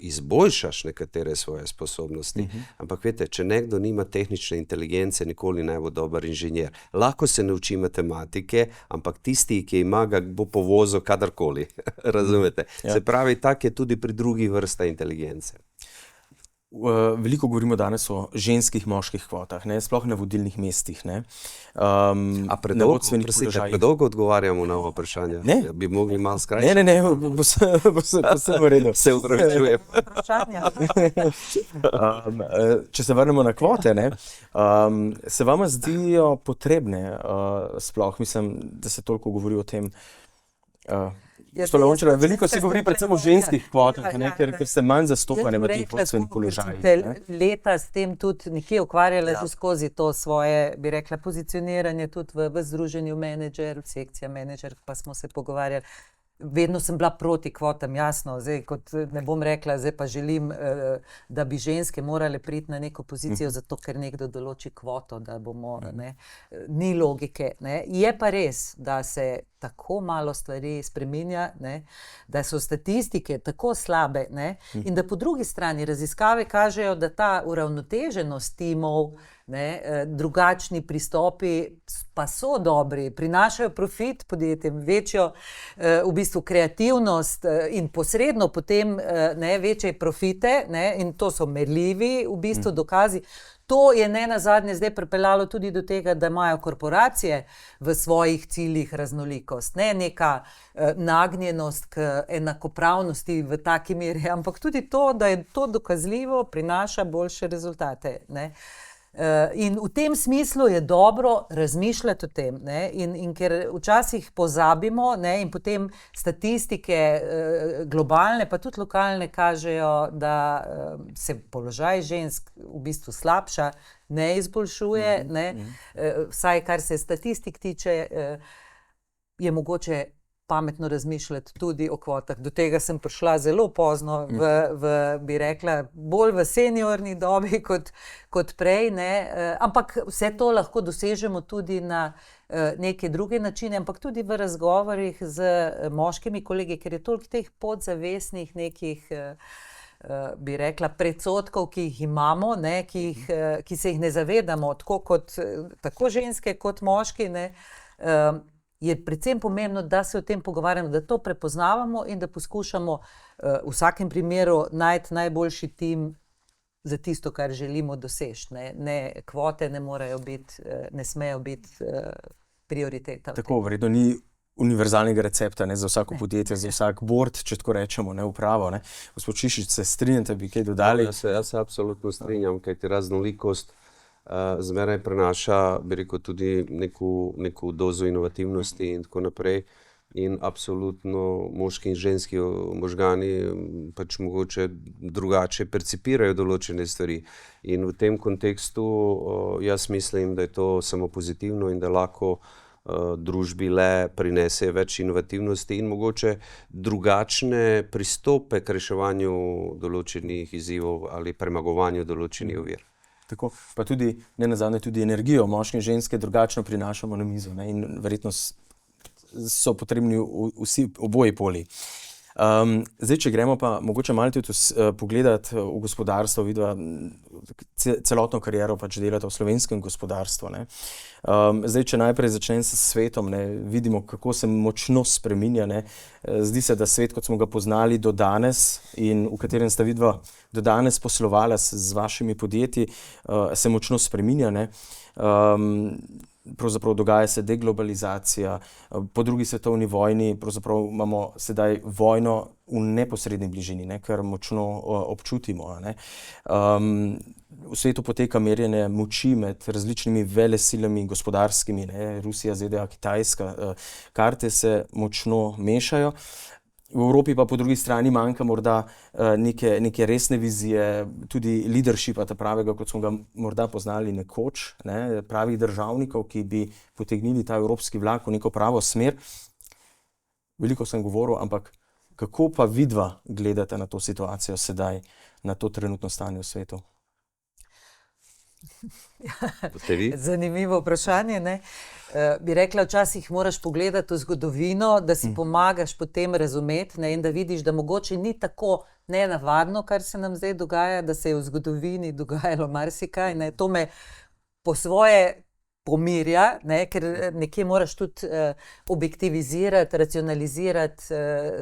izboljšaš nekatere svoje sposobnosti, ampak veste, če nekdo nima tehnične inteligence, nikoli ne bo dober inženir. Lahko se nauči matematike, ampak tisti, ki ima, ga bo povozil kadarkoli. Razumete? Se pravi, tak je tudi pri drugih vrsta inteligence.
Veliko govorimo danes o ženskih, moških kvotah, ne? Sploh na vodilnih mestih.
Predolgo odgovarjamo na ovo vprašanje?
Ne.
Bi mogli malo skrajšati?
Ne, bo se v redu.
Se upravičujem.
Če se vrnemo na kvote, ne? Se vama zdijo potrebne, sploh, mislim, da se toliko govori o tem, veliko se govori predvsem o ženskih kvotah, ker se manj zastopane v teh vodstvenih položajih.
Leta s tem tudi nekje ukvarjala že skozi to svoje, bi rekla, pozicioniranje tudi v združenju menedžer, sekcija menedžer, pa smo se pogovarjali. Vedno sem bila proti kvotam, jasno, zdaj kot ne bom rekla, zdaj pa želim, da bi ženske morale priti na neko pozicijo, zato ker nekdo določi kvoto, da bomo, ne, ni logike, ne. Je pa res, da se tako malo stvari spreminja, ne, da so statistike tako slabe, ne, in da po drugi strani raziskave kažejo, da ta uravnoteženost timov, ne, drugačni pristopi pa so dobri, prinašajo profit podjetjem, večjo v bistvu kreativnost in posredno potem ne, večje profite, ne, in to so merljivi v bistvu dokazi. To je nenazadnje zdaj pripeljalo tudi do tega, da imajo korporacije v svojih ciljih raznolikost, ne neka nagnjenost k enakopravnosti v taki meri, ampak tudi to, da je to dokazljivo, prinaša boljše rezultate, ne. In v tem smislu je dobro razmišljati o tem, ne? In ker včasih pozabimo, ne? In potem statistike globalne pa tudi lokalne kažejo, da se položaj žensk v bistvu slabša, ne izboljšuje, ne? Vsaj kar se statistik tiče, je mogoče pametno razmišljati tudi o kvotah. Do tega sem prišla zelo pozno, bi rekla, bolj v seniorni dobi kot prej, ne? Ampak vse to lahko dosežemo tudi na neke druge načine, ampak tudi v razgovorih z moškimi kolegi, ker je toliko teh podzavestnih nekih, bi rekla, predsotkov, ki jih imamo, ne? Ki se jih ne zavedamo, tako ženske kot moški, ne? Je predvsem pomembno, da se o tem pogovarjamo, da to prepoznavamo in da poskušamo v vsakem primeru najti najboljši tim za tisto, kar želimo doseči. Ne, kvote ne morejo biti, ne smejo biti prioriteta.
Tako, verjetno ni univerzalnega recepta, ne, za vsako podjetje, za vsak board, če tako rečemo, ne, upravo, ne. Gospod Šišić, se strinjate, bi kaj dodali?
Jaz se absolutno strinjam, kajti raznolikost zmeraj prenaša, bi rekel, tudi neko dozo inovativnosti in tako naprej. In absolutno moški in ženski možgani pač mogoče drugače percipirajo določene stvari. In v tem kontekstu jaz mislim, da je to samo pozitivno in da lahko družbi le prinese več inovativnosti in mogoče drugačne pristope k reševanju določenih izzivov ali premagovanju določenih ovir.
Tako, pa tudi, nenazadnje tudi energijo, moški in ženske drugačno prinašamo na mizo, ne, in verjetno so potrebni vsi oboji poli. Zdaj, če gremo pa mogoče malo tudi pogledati v gospodarstvo, vidva celotno kariero pač delate v slovenskem gospodarstvu, ne. Zdaj, če najprej začnem s svetom, ne, vidimo, kako se močno spreminja, ne. Zdi se, da svet, kot smo ga poznali do danes in v katerem sta vidva do danes poslovala z vašimi podjetji, se močno spreminja, ne. Pravzaprav dogaja se deglobalizacija, po drugi svetovni vojni pravzaprav imamo sedaj vojno v neposredni bližini, ne, kar močno občutimo, ne. V svetu poteka merjenje moči med različnimi velesilami gospodarskimi, ne, Rusija, ZDA, Kitajska, karte se močno mešajo. V Evropi pa po drugi strani manjka morda neke resne vizije, tudi leadershipa, ta pravega, kot smo ga morda poznali nekoč, ne, pravih državnikov, ki bi potegnili ta evropski vlak v neko pravo smer. Veliko sem govoril, ampak kako pa vidva gledate na to situacijo sedaj, na to trenutno stanje v svetu?
Zanimivo vprašanje, ne? Bi rekla, včasih moraš pogledati v zgodovino, da si pomagaš potem razumeti, ne? In da vidiš, da mogoče ni tako nenavadno, kar se nam zdaj dogaja, da se je v zgodovini dogajalo marsikaj, ne? To me po svoje pomirja, ne? Ker nekje moraš tudi objektivizirati, racionalizirati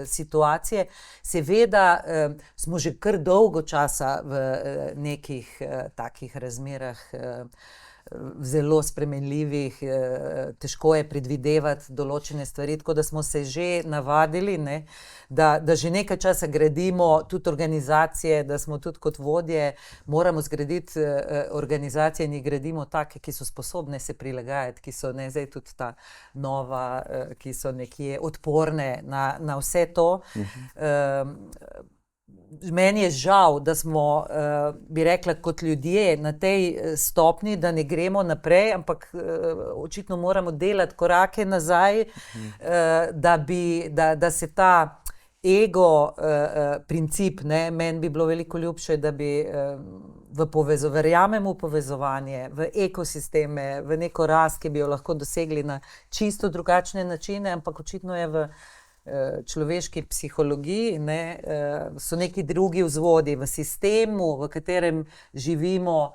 situacije. Seveda smo že kar dolgo časa v nekih takih razmerah zelo spremenljivih, težko je predvidevati določene stvari, tako da smo se že navadili, ne, da že nekaj časa gradimo tudi organizacije, da smo tudi kot vodje, moramo zgraditi organizacije in jih gradimo take, ki so sposobne se prilagajati, ki so, ne, zdaj tudi ta nova, ki so nekje odporne na vse to. Meni je žal, da smo, bi rekla, kot ljudje na tej stopni, da ne gremo naprej, ampak očitno moramo delati korake nazaj, da se ta ego princip, ne, meni bi bilo veliko ljubše, da bi verjamemo v povezovanje, v ekosisteme, v neko rast, ki bi jo lahko dosegli na čisto drugačne načine, ampak očitno je v človeški psihologiji, ne, so neki drugi vzvodi v sistemu, v katerem živimo,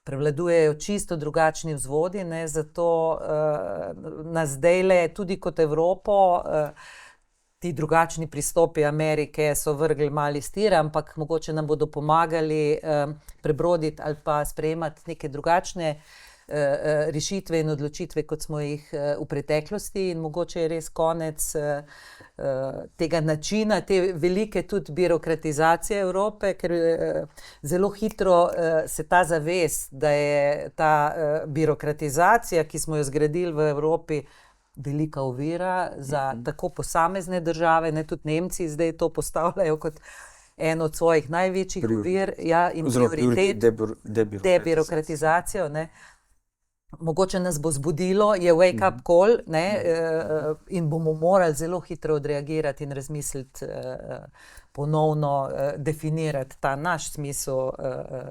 prevladujejo čisto drugačni vzvodi, ne, zato nas zdajle tudi kot Evropo ti drugačni pristopi Amerike so vrgli mali stir, ampak mogoče nam bodo pomagali prebroditi ali pa sprejemati neke drugačne rešitve in odločitve, kot smo jih v preteklosti, in mogoče je res konec tega načina, te velike tudi birokratizacije Evrope, ker zelo hitro se ta zavest, da je ta birokratizacija, ki smo jo zgradili v Evropi, velika ovira za tako posamezne države, ne, tudi Nemci zdaj to postavljajo kot eno od svojih največjih ovir, ja, in prioritet, debirokratizacijo, ne. Mogoče nas bo zbudilo, je wake up call, ne, in bomo morali zelo hitro odreagirati in razmisliti, ponovno definirati ta naš smisel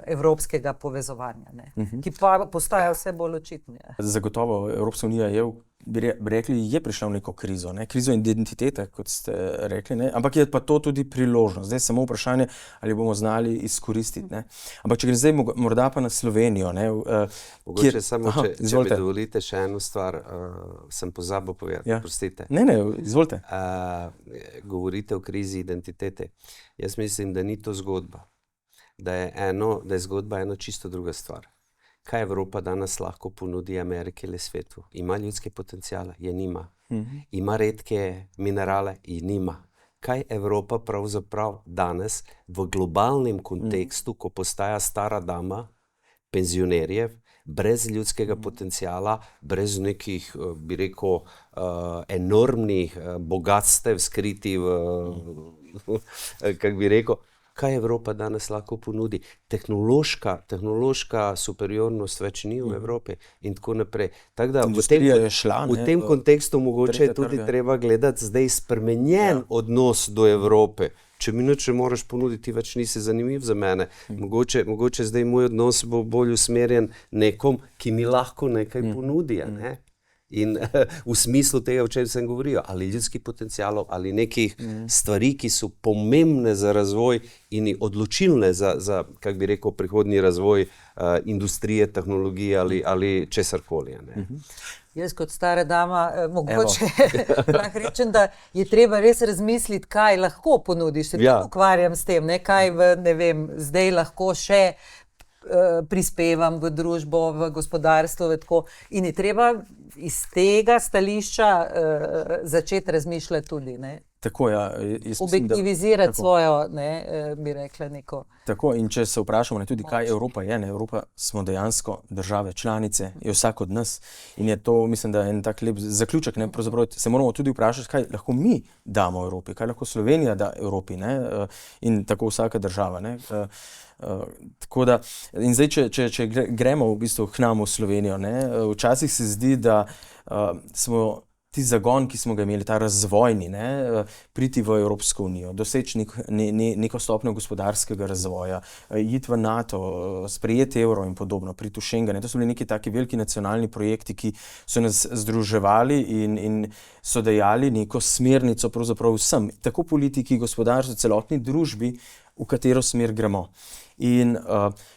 evropskega povezovanja, ne, ki pa postaja vse bolj očitno.
Zagotovo Evropska unija je, bi rekli, je prišla v neko krizo, ne? Krizo identitete, kot ste rekli, ne? Ampak je pa to tudi priložnost. Zdaj samo vprašanje, ali bomo znali izkoristiti, ne? Ampak če gre zdaj morda pa na Slovenijo, ne?
Mogoče samo, če mi dovolite še eno stvar, sem pozabil povedati, prostite.
Ne, izvolite.
Govorite o krizi identitete. Jaz mislim, da ni to zgodba. Da je zgodba ena čisto druga stvar. Kaj Evropa danes lahko ponudi Ameriki ali svetu? Ima ljudske potencijale? Je nima. Ima redke minerale? Je nima. Kaj Evropa pravzaprav danes v globalnem kontekstu, ko postaja stara dama, penzionerjev, brez ljudskega potencijala, brez nekih, bi rekel, enormnih bogatstev skriti v, kako bi rekel, kaj Evropa danes lahko ponudi? Tehnološka superiornost več ni v Evropi in tako naprej. Tako da v tem kontekstu mogoče je tudi treba gledati zdaj spremenjen odnos do Evrope. Če mi nič ne moraš ponuditi, več nisi zanimiv za mene. Mogoče zdaj moj odnos bo bolj usmerjen nekom, ki mi lahko nekaj ponudi, ne? In v smislu tega, o čem sem govoril, ali ljudskih potencialov, ali nekih stvari, ki so pomembne za razvoj in odločilne za, kako bi rekel, prihodnji razvoj industrije, tehnologije ali česarkoli.
Jaz kot stara dama mogoče lahko rečem, da je treba res razmisliti, kaj lahko ponudiš. Se tudi ukvarjam s tem, ne, kaj ne vem, zdaj lahko še prispevam v družbo, v gospodarstvo, tako. In je treba iz tega stališča začeti razmišljati tudi, ne.
Tako, ja.
Objektivizirati svojo, bi rekla, neko.
Tako, in če se vprašamo, ne, tudi kaj Evropa je, ne, Evropa smo dejansko države članice, je vsak od nas in je to, mislim, da je en tak lep zaključek, ne, pravzaprav se moramo tudi vprašati, kaj lahko mi damo Evropi, kaj lahko Slovenija da Evropi, ne, in tako vsaka država, ne. Tako da, in zdaj, če gremo v bistvu k nam v Slovenijo, ne, včasih se zdi, da smo ti zagon, ki smo ga imeli, ta razvojni, ne, priti v Evropsko unijo, doseči neko stopnjo gospodarskega razvoja, iti v NATO, sprejeti evro in podobno, priti v Schengen. To so bili neki taki veliki nacionalni projekti, ki so nas združevali in so dajali neko smernico pravzaprav vsem, tako politiki, gospodarstvu, celotni družbi, v katero smer gremo. In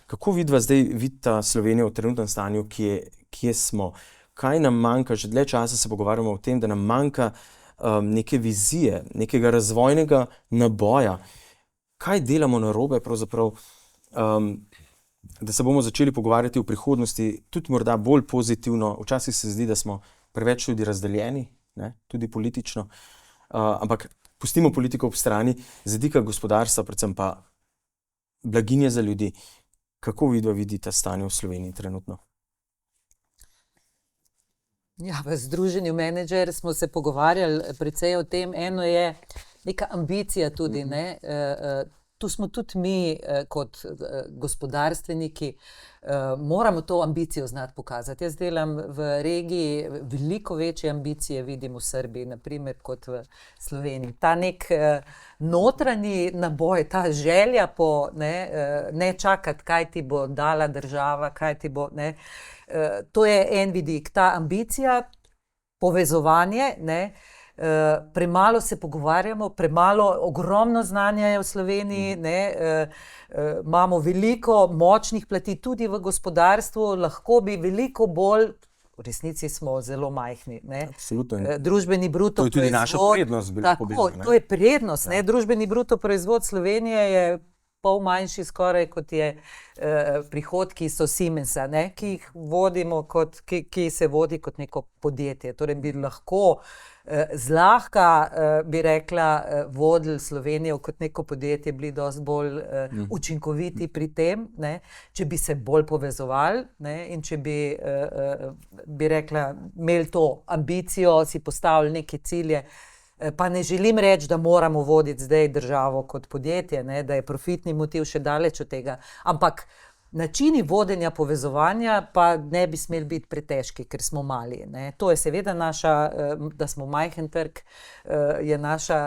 kako vidva zdaj vidita Slovenijo v trenutnem stanju, kje smo? Kaj nam manjka? Že dlje časa se pogovarjamo o tem, da nam manjka neke vizije, nekega razvojnega naboja. Kaj delamo narobe pravzaprav, da se bomo začeli pogovarjati v prihodnosti, tudi morda bolj pozitivno. Včasih se zdi, da smo preveč tudi razdeljeni, ne, tudi politično, ampak pustimo politiko ob strani, z vidika gospodarstva, predvsem pa blaginje za ljudi. Kako vidva vidita stanje v Sloveniji trenutno?
Ja, v Združenju Menedžer smo se pogovarjali precej o tem. Eno je neka ambicija tudi, ne. Tu smo tudi mi kot gospodarstveniki, moramo to ambicijo znati pokazati. Jaz delam v regiji, veliko večje ambicije vidim v Srbiji, naprimer, kot v Sloveniji. Ta nek notranji naboj, ta želja po ne čakati, kaj ti bo dala država, kaj ti bo, ne. To je en vidik, ta ambicija, povezovanje, ne. Premalo se pogovarjamo, ogromno znanja je v Sloveniji, ne, imamo veliko močnih plati tudi v gospodarstvu, lahko bi veliko bolj, v resnici smo zelo majhni, ne.
Absolutno.
Družbeni bruto
proizvod. To je tudi naša prednost, bi lahko bilo, ne.
To je prednost, ne. Družbeni bruto proizvod Slovenije je pol manjši skoraj, kot je prihodki so Siemensa, ne, ki jih vodimo ki se vodi kot neko podjetje. Torej bi lahko zlahka, bi rekla, vodili Slovenijo kot neko podjetje, bili dosti bolj učinkoviti pri tem, ne, če bi se bolj povezovali, ne, in če bi rekla, imeli to ambicijo, si postavili neke cilje. Pa ne želim reči, da moramo voditi zdaj državo kot podjetje, ne, da je profitni motiv še daleč od tega, ampak načini vodenja povezovanja pa ne bi smeli biti pretežki, ker smo mali, ne. To je seveda naša, da smo majhen trg, je naša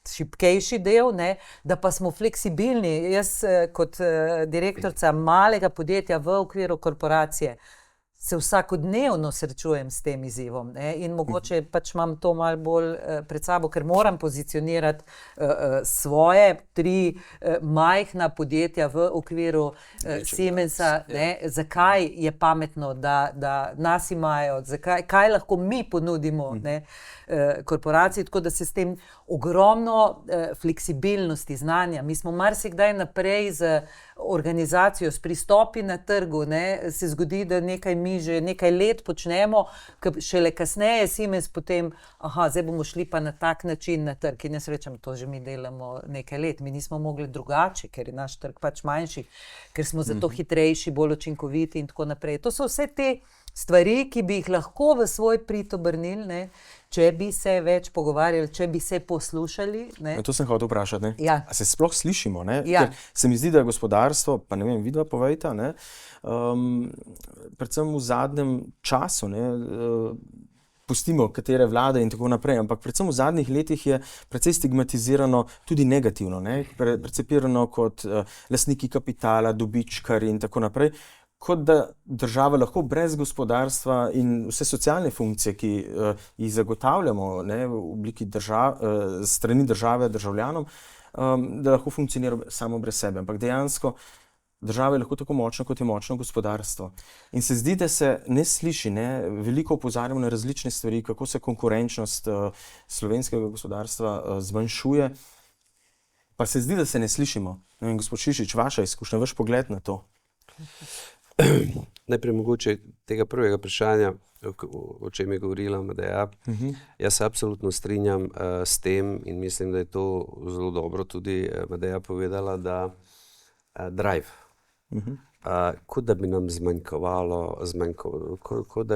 šibkejši del, ne, da pa smo fleksibilni. Jaz kot direktorica malega podjetja v okviru korporacije se vsakodnevno srečujem s tem izzivom, ne, in mogoče pač imam to malo bolj pred sabo, ker moram pozicionirati svoje 3 majhna podjetja v okviru Siemensa, ne, zakaj je pametno, da nas imajo, kaj lahko mi ponudimo, ne, korporaciji, tako da se s tem ogromno fleksibilnosti, znanja. Mi smo marsikdaj naprej z organizacijo, s pristopi na trgu, ne, se zgodi, da nekaj mi že nekaj let počnemo, šele kasneje Siemens potem, zdaj bomo šli pa na tak način na trg. In jaz rečem, to že mi delamo nekaj let, mi nismo mogli drugače, ker je naš trg pač manjši, ker smo zato hitrejši, bolj učinkoviti in tako naprej. To so vse te stvari, ki bi jih lahko v svoj prid obrnili, ne, če bi se več pogovarjali, če bi se poslušali, ne.
To sem hotel vprašati, ne.
Ja.
A se sploh slišimo, ne?
Ja.
Ker se mi zdi, da gospodarstvo, pa ne vem, vidva povejta, ne, predvsem v zadnjem času, ne, pustimo katere vlade in tako naprej, ampak predvsem v zadnjih letih je precej stigmatizirano tudi negativno, ne, percepirano kot lastniki kapitala, dobičkarji in tako naprej, kot da država lahko brez gospodarstva in vse socialne funkcije, ki jih zagotavljamo, ne, v obliki strani države državljanom, da lahko funkcionira samo brez sebe. Ampak dejansko država je lahko tako močna, kot je močno gospodarstvo. In se zdi, da se ne sliši, ne, veliko opozarjamo na različne stvari, kako se konkurenčnost slovenskega gospodarstva zmanjšuje, pa se zdi, da se ne slišimo. Ne vem, gospod Šišić, vaša izkušnja, vaš pogled na to.
Najprej mogoče tega prvega vprašanja, o čem je govorila Medeja. Jaz se absolutno strinjam s tem in mislim, da je to zelo dobro tudi Medeja povedala, da drive. Kot da bi nam zmanjkovalo, kot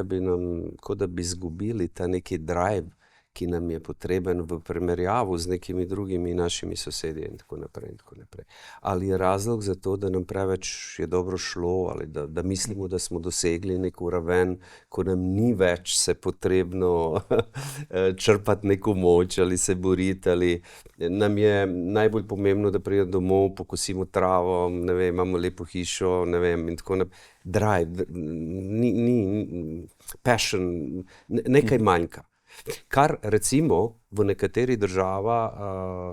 da bi izgubili ta neki drive, ki nam je potreben v primerjavu z nekimi drugimi našimi sosedje in tako naprej in tako naprej. Ali je razlog za to, da nam preveč je dobro šlo, ali da mislimo, da smo dosegli neko raven, ko nam ni več se potrebno črpati neko moč ali se boriti, ali nam je najbolj pomembno, da pridemo domov, pokosimo travo, ne vem, imamo lepo hišo, ne vem, in tako naprej. Drive, ni passion, nekaj manjka. Kar recimo v nekaterih državah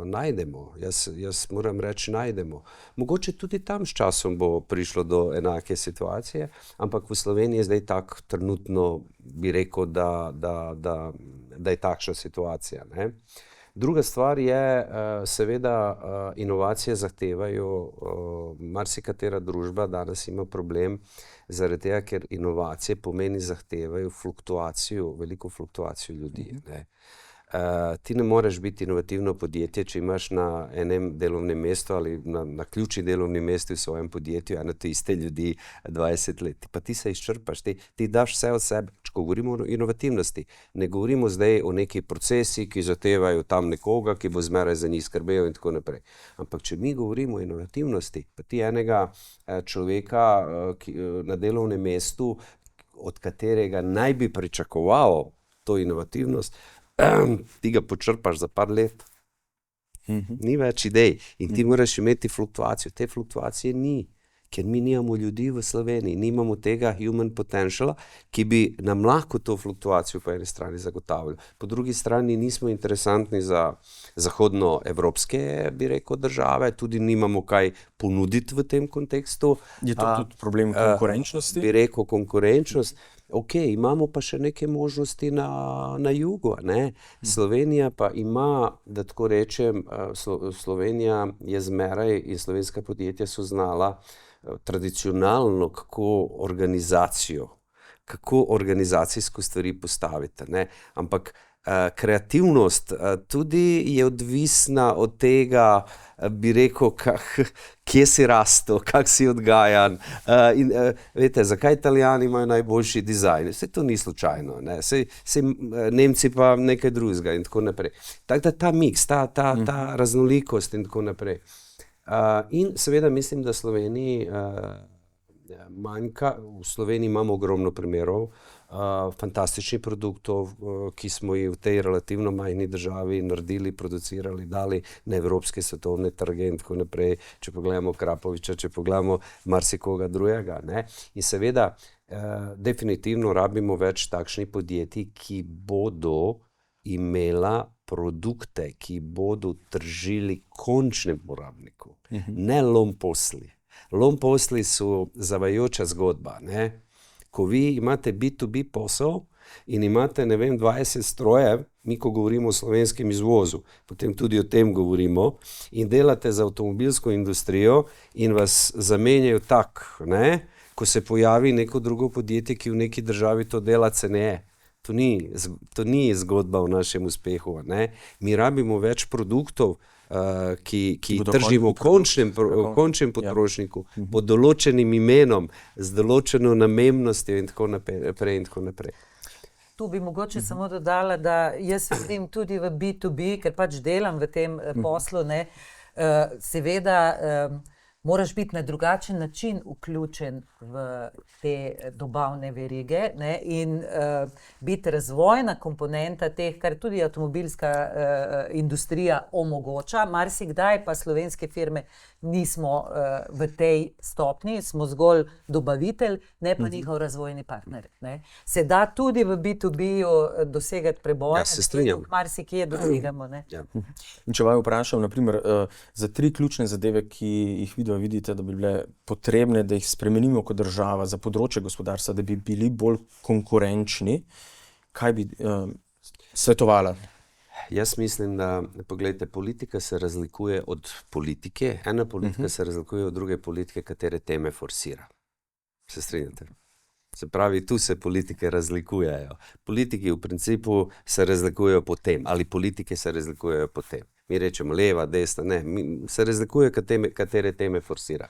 najdemo, jaz moram reči najdemo. Mogoče tudi tam s časom bo prišlo do enake situacije, ampak v Sloveniji je zdaj tak trenutno, bi rekel, da je takšna situacija, ne. Druga stvar je, seveda, inovacije zahtevajo, marsikatera družba danes ima problem, zaradi tega, ker inovacije zahtevajo fluktuacijo, veliko fluktuacijo ljudi, ne. Ti ne moreš biti inovativno podjetje, če imaš na enem delovnem mestu ali na ključni delovni mestu v svojem podjetju ene te iste ljudi 20 let. Pa ti se izčrpaš, ti daš vse od sebe. Ko govorimo o inovativnosti, ne govorimo zdaj o nekih procesih, ki zahtevajo tam nekoga, ki bo zmeraj za njih skrbel in tako naprej. Ampak če mi govorimo o inovativnosti, pa ti enega človeka na delovnem mestu, od katerega naj bi pričakoval to inovativnost, ti ga počrpaš za par let. Ni več idej in ti moraš imeti fluktuacijo. Te fluktuacije ni, ker mi nimamo ljudi v Sloveniji, nimamo tega human potentiala, ki bi nam lahko to fluktuacijo po eni strani zagotavljal. Po drugi strani nismo interesantni za zahodnoevropske, bi rekel, države, tudi nimamo kaj ponuditi v tem kontekstu.
Je to tudi problem konkurenčnosti?
Bi rekel, konkurenčnost. Ok, imamo pa še neke možnosti na jugu, ne. Slovenija pa ima, da tako rečem, Slovenija je zmeraj in slovenska podjetja so znala tradicionalno, kako organizacijsko stvari postaviti, ne. Ampak kreativnost tudi je odvisna od tega, bi rekel, kje si rastel, kako si odgajan. In veste, zakaj Italijani imajo najboljši dizajn? Vse to ni slučajno, ne. Saj Nemci pa nekaj drugega in tako naprej. Tako da ta miks, ta raznolikost in tako naprej. In seveda mislim, da Sloveniji manjka, v Sloveniji imamo ogromno primerov, fantastičnih produktov, ki smo jih v tej relativno majhni državi naredili, producirali, dali na evropske svetovne trge in tako naprej, če pogledamo Krapoviča, če pogledamo marsikoga drugega, ne. In seveda, definitivno rabimo več takšnih podjetij, ki bodo imela produkte, ki bodo tržili končnemu porabniku, ne lomposli. Lomposli so zavajajoča zgodba, ne. Ko vi imate B2B posel in imate, ne vem, 20 strojev, mi ko govorimo o slovenskem izvozu, potem tudi o tem govorimo, in delate za avtomobilsko industrijo in vas zamenjajo tak, ne, ko se pojavi neko drugo podjetje, ki v neki državi to dela ceneje. To ni zgodba o našem uspehu, ne. Mi rabimo več produktov, ki tržimo končnem potrošniku, pod določenim imenom, z določeno namembnostjo in tako naprej.
Tu bi mogoče samo dodala, da jaz vidim tudi v B2B, ker pač delam v tem poslu, ne, seveda moraš biti na drugačen način vključen v te dobavne verige, ne, in biti razvojna komponenta teh, kar tudi avtomobilska industrija omogoča. Marsikdaj pa slovenske firme nismo v tej stopnji, smo zgolj dobavitelj, ne pa njihov razvojni partner, ne. Se da tudi v B2B-ju dosegati preboje, marsikje dosegamo, ne.
In če vaju vprašam, naprimer, za 3 ključne zadeve, ki jih vidite, da bi bile potrebne, da jih spremenimo kot država za področje gospodarstva, da bi bili bolj konkurenčni, kaj bi svetovala?
Jaz mislim, da, poglejte, politika se razlikuje od politike. Ena politika se razlikuje od druge politike, katere teme forsira. Se strinjate? Se pravi, tu se politike razlikujejo. Politiki v principu se razlikujejo po tem, ali politike se razlikujejo po tem. Mi rečemo leva, desna, ne, se razlikujejo, katere teme forsira.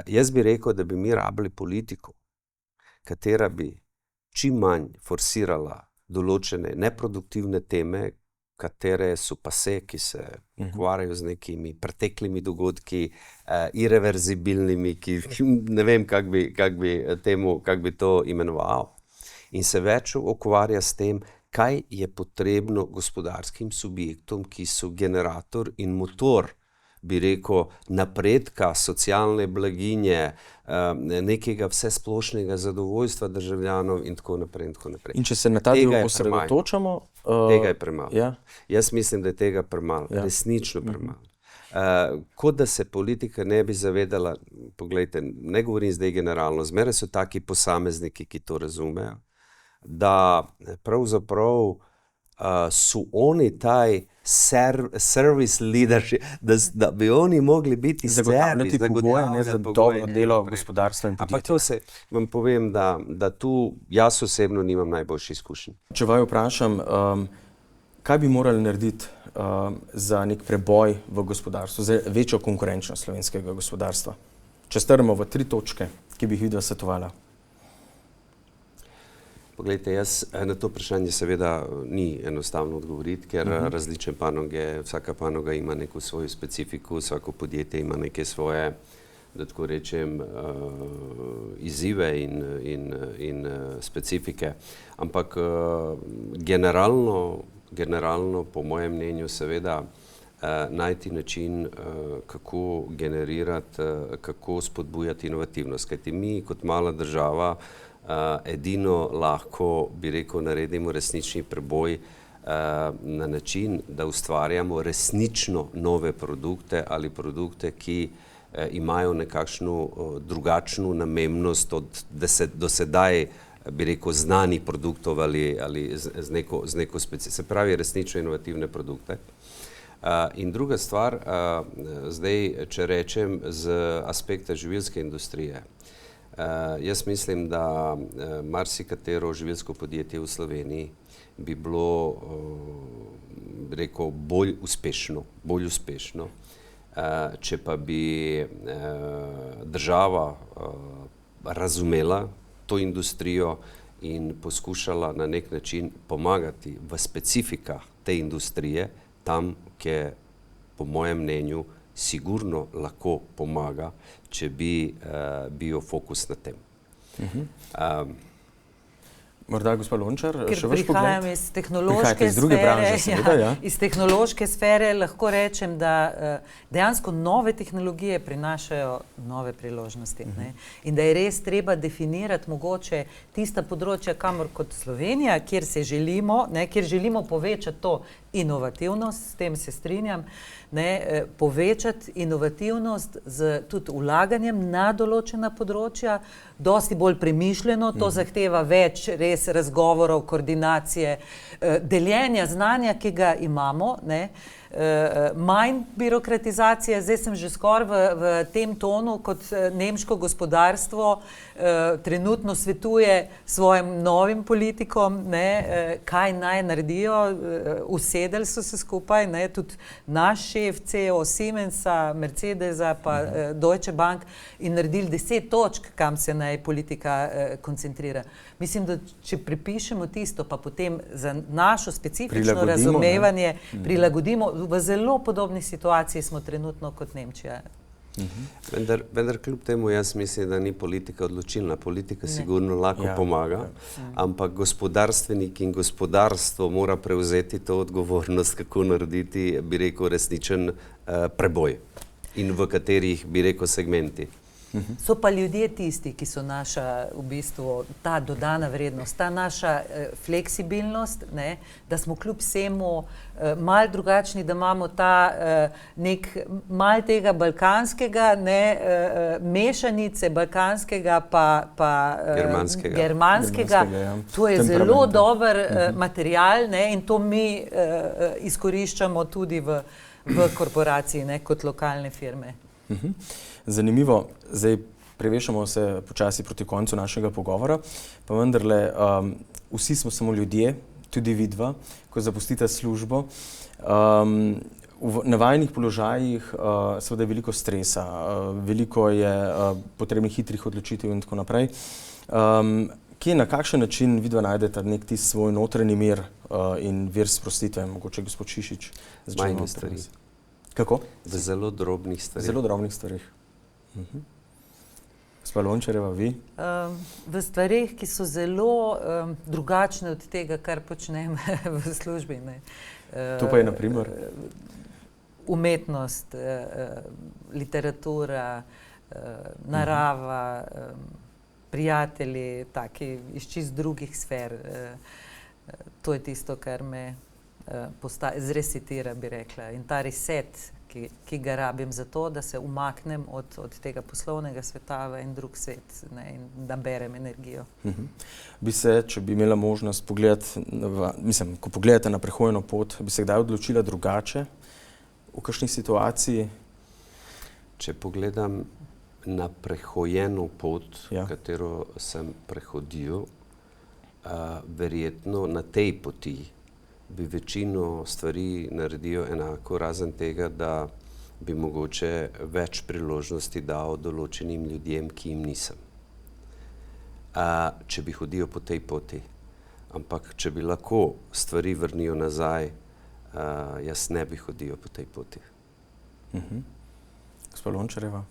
Jaz bi rekel, da bi mi rabili politiko, katera bi čim manj forsirala določene neproduktivne teme, katere so pase, ki se ukvarjajo z nekimi preteklimi dogodki, irreverzibilnimi, ki ne vem, kak bi to imenoval. In se več ukvarja s tem, kaj je potrebno gospodarskim subjektom, ki so generator in motor, bi rekel, napredka, socialne blaginje, nekega vsesplošnega zadovoljstva državljanov in tako naprej.
In če se na ta del osredotočamo...
Tega je premalo.
Ja.
Jaz mislim, da je tega premalo. Ja. Resnično premalo. Kot da se politika ne bi zavedala, poglejte, ne govorim zdaj generalno, zmeraj so taki posamezniki, ki to razumejo, da pravzaprav so oni taj service leadership, da bi oni mogli biti
zagotavljati pogoje, ne za dobro delo gospodarstva in podjetja.
Ampak to se vam povem, da tu jaz osebno nimam najboljši izkušenj.
Če vaju vprašam, kaj bi morali narediti za nek preboj v gospodarstvu, za večjo konkurenčnost slovenskega gospodarstva? Če strnemo v 3 točke, ki bi jih videla svetovala.
Poglejte, jaz na to vprašanje seveda ni enostavno odgovoriti, ker različne panoge, vsaka panoga ima neko svojo specifiko, vsako podjetje ima neke svoje, da tako rečem, izzive in specifike. Ampak generalno, po mojem mnenju, seveda najti način, kako generirati, kako spodbujati inovativnost. Kajti mi kot mala država edino lahko, bi rekel, naredimo resnični preboj na način, da ustvarjamo resnično nove produkte ali produkte, ki imajo nekakšno drugačno namembnost od do sedaj, bi rekel, znanih produktov ali z neko se pravi resnično inovativne produkte. In druga stvar, zdaj, če rečem z aspekta živilske industrije, jaz mislim, da marsikatero živilsko podjetje v Sloveniji bi bilo, rekel, bolj uspešno, če pa bi država razumela to industrijo in poskušala na nek način pomagati v specifikah te industrije, tam, kjer po mojem mnenju sigurno lahko pomaga, če bi bil fokus na tem.
Morda gospod Lončar, še vaš pogled?
Ker prihajam iz tehnološke sfere, iz tehnološke sfere lahko rečem, da dejansko nove tehnologije prinašajo nove priložnosti. In da je res treba definirati mogoče tista področja, kamor kot Slovenija, kjer želimo povečati to inovativnost, s tem se strinjam, povečati inovativnost z tudi vlaganjem na določena področja, dosti bolj premišljeno, to zahteva več res razgovorov, koordinacije, deljenja znanja, ki ga imamo, manj birokratizacije. Zdaj sem že skoraj v tem tonu, kot nemško gospodarstvo trenutno svetuje svojim novim politikom, kaj naj naredijo, usedeli so se skupaj, tudi naš šef CEO Siemensa, Mercedesa pa Deutsche Bank in naredili 10 točk, kam se naj politika koncentrira. Mislim, da če pripišemo tisto, pa potem za našo specifično razumevanje prilagodimo, v zelo podobni situaciji smo trenutno kot Nemčija.
Vendar kljub temu jaz mislim, da ni politika odločilna. Politika sigurno lahko pomaga, ampak gospodarstvenik in gospodarstvo mora prevzeti to odgovornost, kako narediti, bi rekel, resničen preboj in v katerih, bi rekel, segmenti.
So pa ljudje tisti, ki so naša, v bistvu, ta dodana vrednost, ta naša fleksibilnost, da smo kljub vsemu malo drugačni, da imamo ta nek malo tega balkanskega, mešanice balkanskega pa germanskega. To je zelo dober material in to mi izkoriščamo tudi v korporaciji, kot lokalne firme.
Zanimivo. Zdaj, prevešamo se počasi proti koncu našega pogovora, pa vendarle vsi smo samo ljudje, tudi vidva, ko zapustite službo. V navajnih položajih seveda je veliko stresa, veliko je potrebnih hitrih odločitev in tako naprej. Kje, na kakšen način vidva najdete nek tisti svoj notranji mir in vir sprostitve, mogoče gospod Šišič?
Majhne stvari.
Kako?
V zelo drobnih stvarih.
Zelo drobnih stvarih. Gospa Lončarjeva, vi?
V stvarih, ki so zelo drugačne od tega, kar počnem v službi. Ne.
To pa je na primer?
Umetnost, literatura, narava, prijatelji, taki iz čist drugih sfer. To je tisto, kar me zresetira, bi rekla. In ta reset, ki ga rabim za to, da se umaknem od tega poslovnega sveta v en drug svet, ne, in da berem energijo.
Bi se, če bi imela možnost pogledati, ko pogledate na prehojeno pot, bi se kdaj odločila drugače v kakšni situaciji?
Če pogledam na prehojeno pot, katero sem prehodil, verjetno na tej poti bi večino stvari naredil enako, razen tega, da bi mogoče več priložnosti dal določenim ljudem, ki jim nisem. Če bi hodil po tej poti. Ampak, če bi lahko stvari vrnil nazaj, jaz ne bi hodil po tej poti.
Gospa Lončarjeva?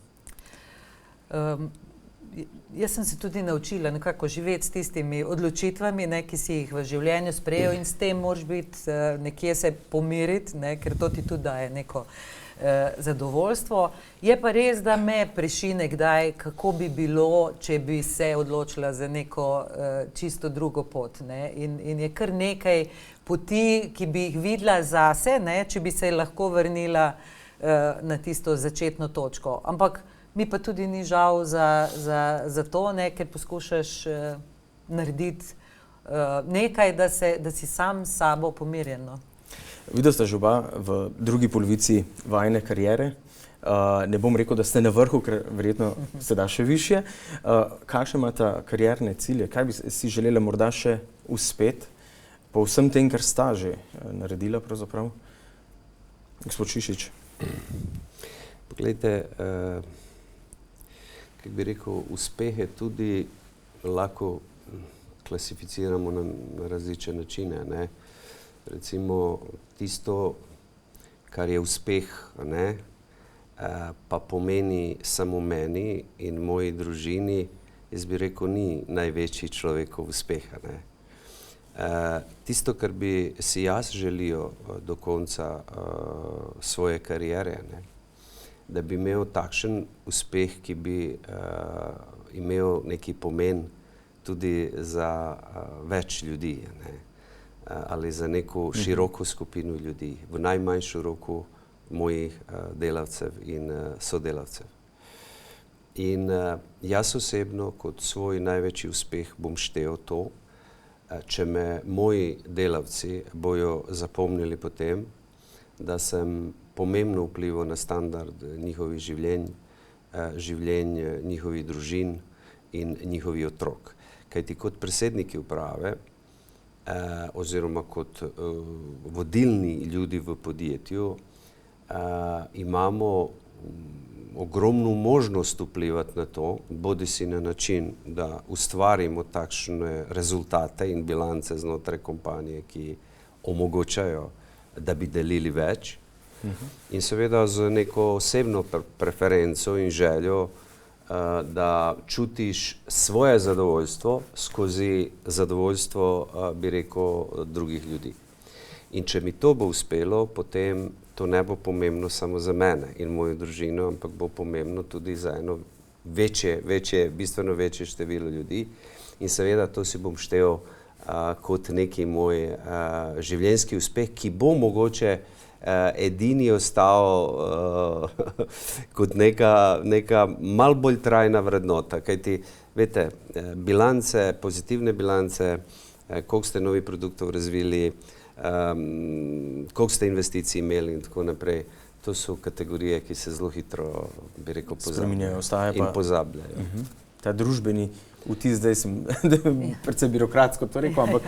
Jaz sem se tudi naučila nekako živeti s tistimi odločitvami, ne, ki si jih v življenju sprejel, in s tem moraš biti nekje se pomiriti, ne, ker to ti tudi daje neko zadovoljstvo. Je pa res, da me prešine kdaj, kako bi bilo, če bi se odločila za neko čisto drugo pot. Ne. In je kar nekaj poti, ki bi jih videla zase, ne, če bi se lahko vrnila na tisto začetno točko. Ampak mi pa tudi ni žal za to, ne, ker poskušaš narediti nekaj, da si sam s sabo pomirjen.
Videla sta že oba v drugi polovici vajine kariere. Ne bom rekel, da ste na vrhu, ker verjetno se da še višje. Kakšne imata karierne cilje? Kaj bi si želela morda še uspeti po vsem tem, kar sta že naredila pravzaprav? Gospod Šišič.
Poglejte, kako bi rekel, uspehe tudi lahko klasificiramo na različne načine. Ne? Recimo tisto, kar je uspeh, ne, pa pomeni samo meni in moji družini, jaz bi rekel, ni največji človekov uspeha. Ne? Tisto, kar bi si jaz želel do konca svoje kariere, ne? Da bi imel takšen uspeh, ki bi imel neki pomen tudi za več ljudi, ne? Ali za neko široko skupino ljudi, v najmanjšo roko mojih delavcev in sodelavcev. In jaz osebno kot svoj največji uspeh bom štel to, če me moji delavci bojo zapomnili potem, da sem pomembno vplival na standard njihovih življenj njihovih družin in njihovih otrok. Kajti kot predsedniki uprave oziroma kot vodilni ljudi v podjetju imamo ogromno možnost vplivati na to, bodisi na način, da ustvarimo takšne rezultate in bilance znotraj kompanije, ki omogočajo, da bi delili več. In seveda z neko osebno preferenco in željo, da čutiš svoje zadovoljstvo skozi zadovoljstvo, bi rekel, drugih ljudi. In če mi to bo uspelo, potem to ne bo pomembno samo za mene in mojo družino, ampak bo pomembno tudi za eno bistveno večje število ljudi. In seveda to si bom štel kot neki moj življenjski uspeh, ki bo mogoče edini ostal kot neka malo bolj trajna vrednota. Kajti, veste, bilance, pozitivne bilance, koliko ste novih produktov razvili, koliko ste investicij imeli in tako naprej, To so kategorije, ki se zelo hitro, bi rekel,
spreminjajo,
in pozabljajo.
Ta družbeni vtis, zdaj sem predvsem birokratsko to rekel, ampak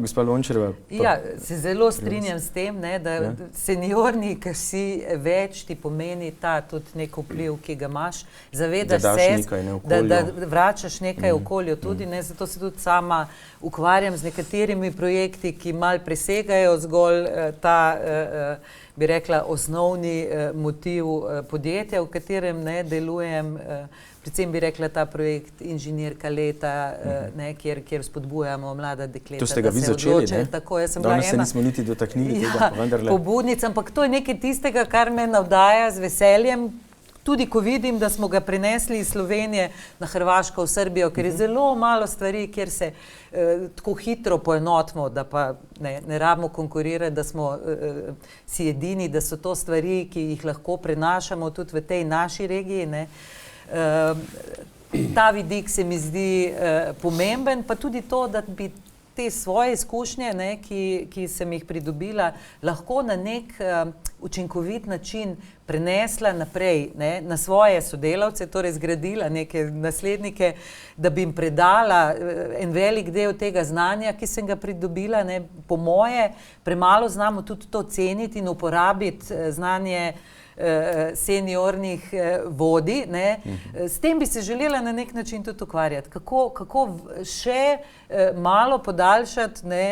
gospa Lončareva.
Ja, se zelo strinjam s tem, ne, da seniorni, ker si več, ti pomeni ta tudi nek vpliv, ki ga imaš, zavedaš se, da vračaš nekaj okolju tudi, ne, zato se tudi sama ukvarjam z nekaterimi projekti, ki mal presegajo zgolj ta, bi rekla, osnovni motiv podjetja, v katerem ne delujem. Predvsem bi rekla ta projekt Inženirka leta, kjer spodbujamo mlada dekleta.
To ste ga vi začeli, ne?
Tako, jaz sem bila
danes se nismo niti dotaknili tega, pa vendarle.
Pobudnica, ampak to je nekaj tistega, kar me navdaja z veseljem, tudi ko vidim, da smo ga prinesli iz Slovenije na Hrvaško, v Srbijo, ker je zelo malo stvari, kjer se tako hitro poenotimo, da pa ne rabimo konkurirati, da smo si edini, da so to stvari, ki jih lahko prenašamo tudi v tej naši regiji, ne. Ta vidik se mi zdi pomemben, pa tudi to, da bi te svoje izkušnje, ne, ki sem jih pridobila, lahko na nek učinkovit način prenesla naprej, ne, na svoje sodelavce, torej zgradila neke naslednike, da bi jim predala en velik del tega znanja, ki sem ga pridobila, ne. Po moje premalo znamo tudi to ceniti in uporabiti znanje seniornih vodij, ne. S tem bi se želela na nek način tudi ukvarjati. Kako še malo podaljšati, ne,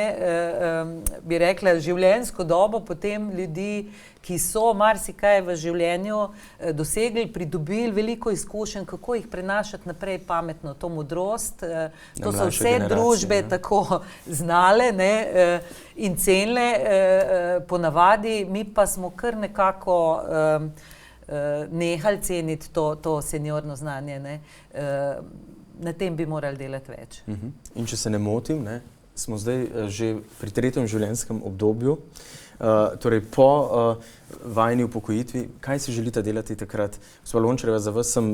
bi rekla, življenjsko dobo potem ljudi, ki so marsikaj v življenju dosegli, pridobili veliko izkušenj, kako jih prenašati naprej pametno, to modrost. To so vse družbe tako znale, ne, in cenile ponavadi, mi pa smo kar nekako nehali ceniti to seniorno znanje, ne. Na tem bi morali delati več.
In če se ne motim, ne, smo zdaj že pri 3. življenjskem obdobju, torej po vajni upokojitvi. Kaj si želite delati takrat? Gospa Lončareva, za vas sem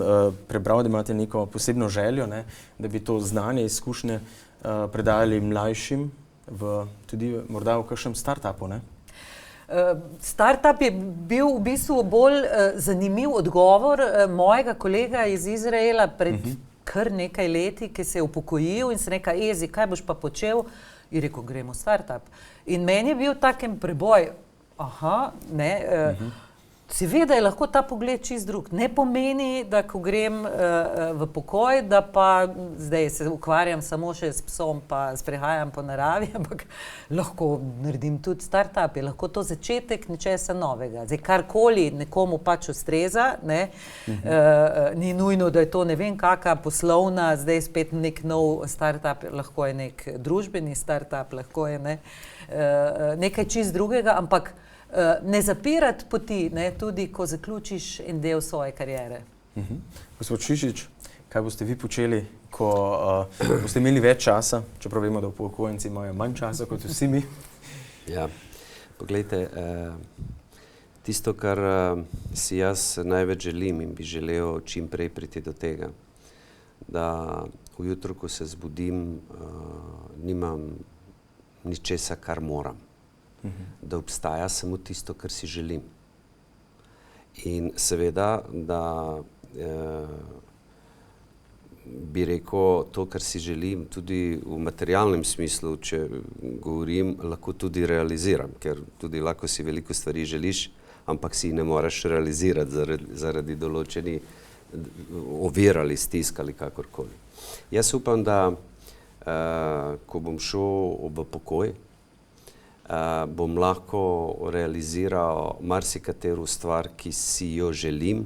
prebral, da imate neko posebno željo, ne, da bi to znanje, izkušnje predajali mlajšim, tudi morda v kakšnem startupu, ne?
Startup je bil v bistvu bolj zanimiv odgovor mojega kolega iz Izraela pred kar nekaj leti, ki se je upokojil in se reka, Ezi, kaj boš pa počel? In rekel, gremo startup. In meni je bil takem preboj, seveda je lahko ta pogled čist drug. Ne pomeni, da ko grem v pokoj, da pa zdaj se ukvarjam samo še s psom pa sprehajam po naravi, ampak lahko naredim tudi startup, je lahko to začetek nečesa novega. Zdaj, karkoli nekomu pač ustreza, ne, ni nujno, da je to ne vem kaka poslovna, zdaj spet nek nov startup, lahko je nek družbeni startup, lahko je nekaj čist drugega, ampak ne zapirati poti, ne, tudi ko zaključiš en del svoje kariere.
Gospod Šišić, kaj boste vi počeli, ko boste imeli več časa, čeprav vemo, da upokojenci imajo manj časa kot vsi mi?
Ja, poglejte, tisto, kar si jaz največ želim in bi želel čim prej priti do tega, da ujutro, ko se zbudim, nimam ničesa, kar moram. Da obstaja samo tisto, kar si želim. In seveda, da bi rekel to, kar si želim, tudi v materialnem smislu, če govorim, lahko tudi realiziram, ker tudi lahko si veliko stvari želiš, ampak si ne moreš realizirati zaradi določenih ovir ali stisk ali kakorkoli. Jaz upam, da ko bom šel v pokoj, bom lahko realiziral marsikatero stvar, ki si jo želim,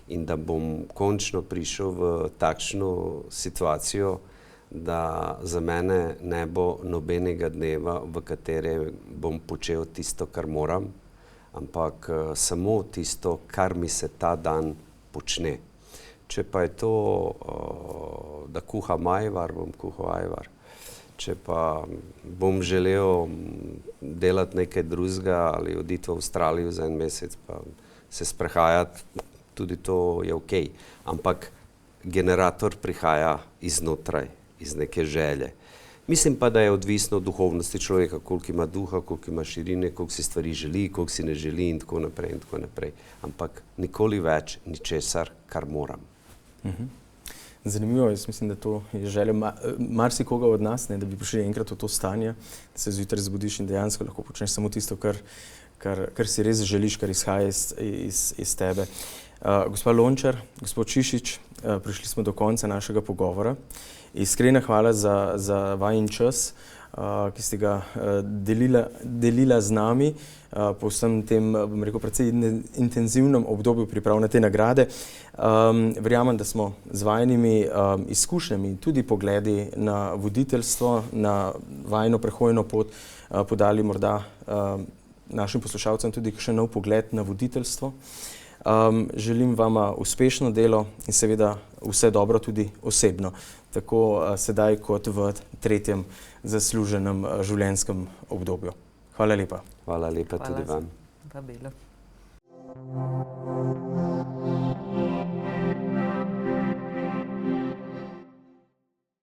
in da bom končno prišel v takšno situacijo, da za mene ne bo nobenega dneva, v katerem bom počel tisto, kar moram, ampak samo tisto, kar mi se ta dan počne. Če pa je to, da kuham ajvar, bom kuhal ajvar. Če pa bom želel delati nekaj drugega ali oditi v Avstralijo za en mesec pa se sprehajati, tudi to je okej. Ampak generator prihaja iznotraj, iz neke želje. Mislim pa, da je odvisno od duhovnosti človeka, koliko ima duha, koliko ima širine, koliko si stvari želi, koliko si ne želi in tako naprej in tako naprej. Ampak nikoli več ničesar, kar moram.
Zanimivo, jaz mislim, da to je želja marsikoga od nas, ne, da bi prišli enkrat v to stanje, da se zjutraj zbudiš in dejansko lahko počneš samo tisto, kar si res želiš, kar izhaja iz tebe. Gospod Lončar, gospod Čišič, prišli smo do konca našega pogovora. Iskrena hvala za vajin čas, ki ste ga delila z nami po vsem tem, bom rekel, precej intenzivnem obdobju priprav na te nagrade. Verjamem, da smo z vajnimi izkušnjami in tudi pogledi na voditeljstvo, na vajino prehojno pot podali morda našim poslušalcem tudi še nov pogled na voditeljstvo. Želim vama uspešno delo in seveda vse dobro tudi osebno, tako sedaj kot v 3. zasluženem življenjskem obdobju. Hvala lepa.
Hvala lepa tudi vam.
Hvala za vabilo.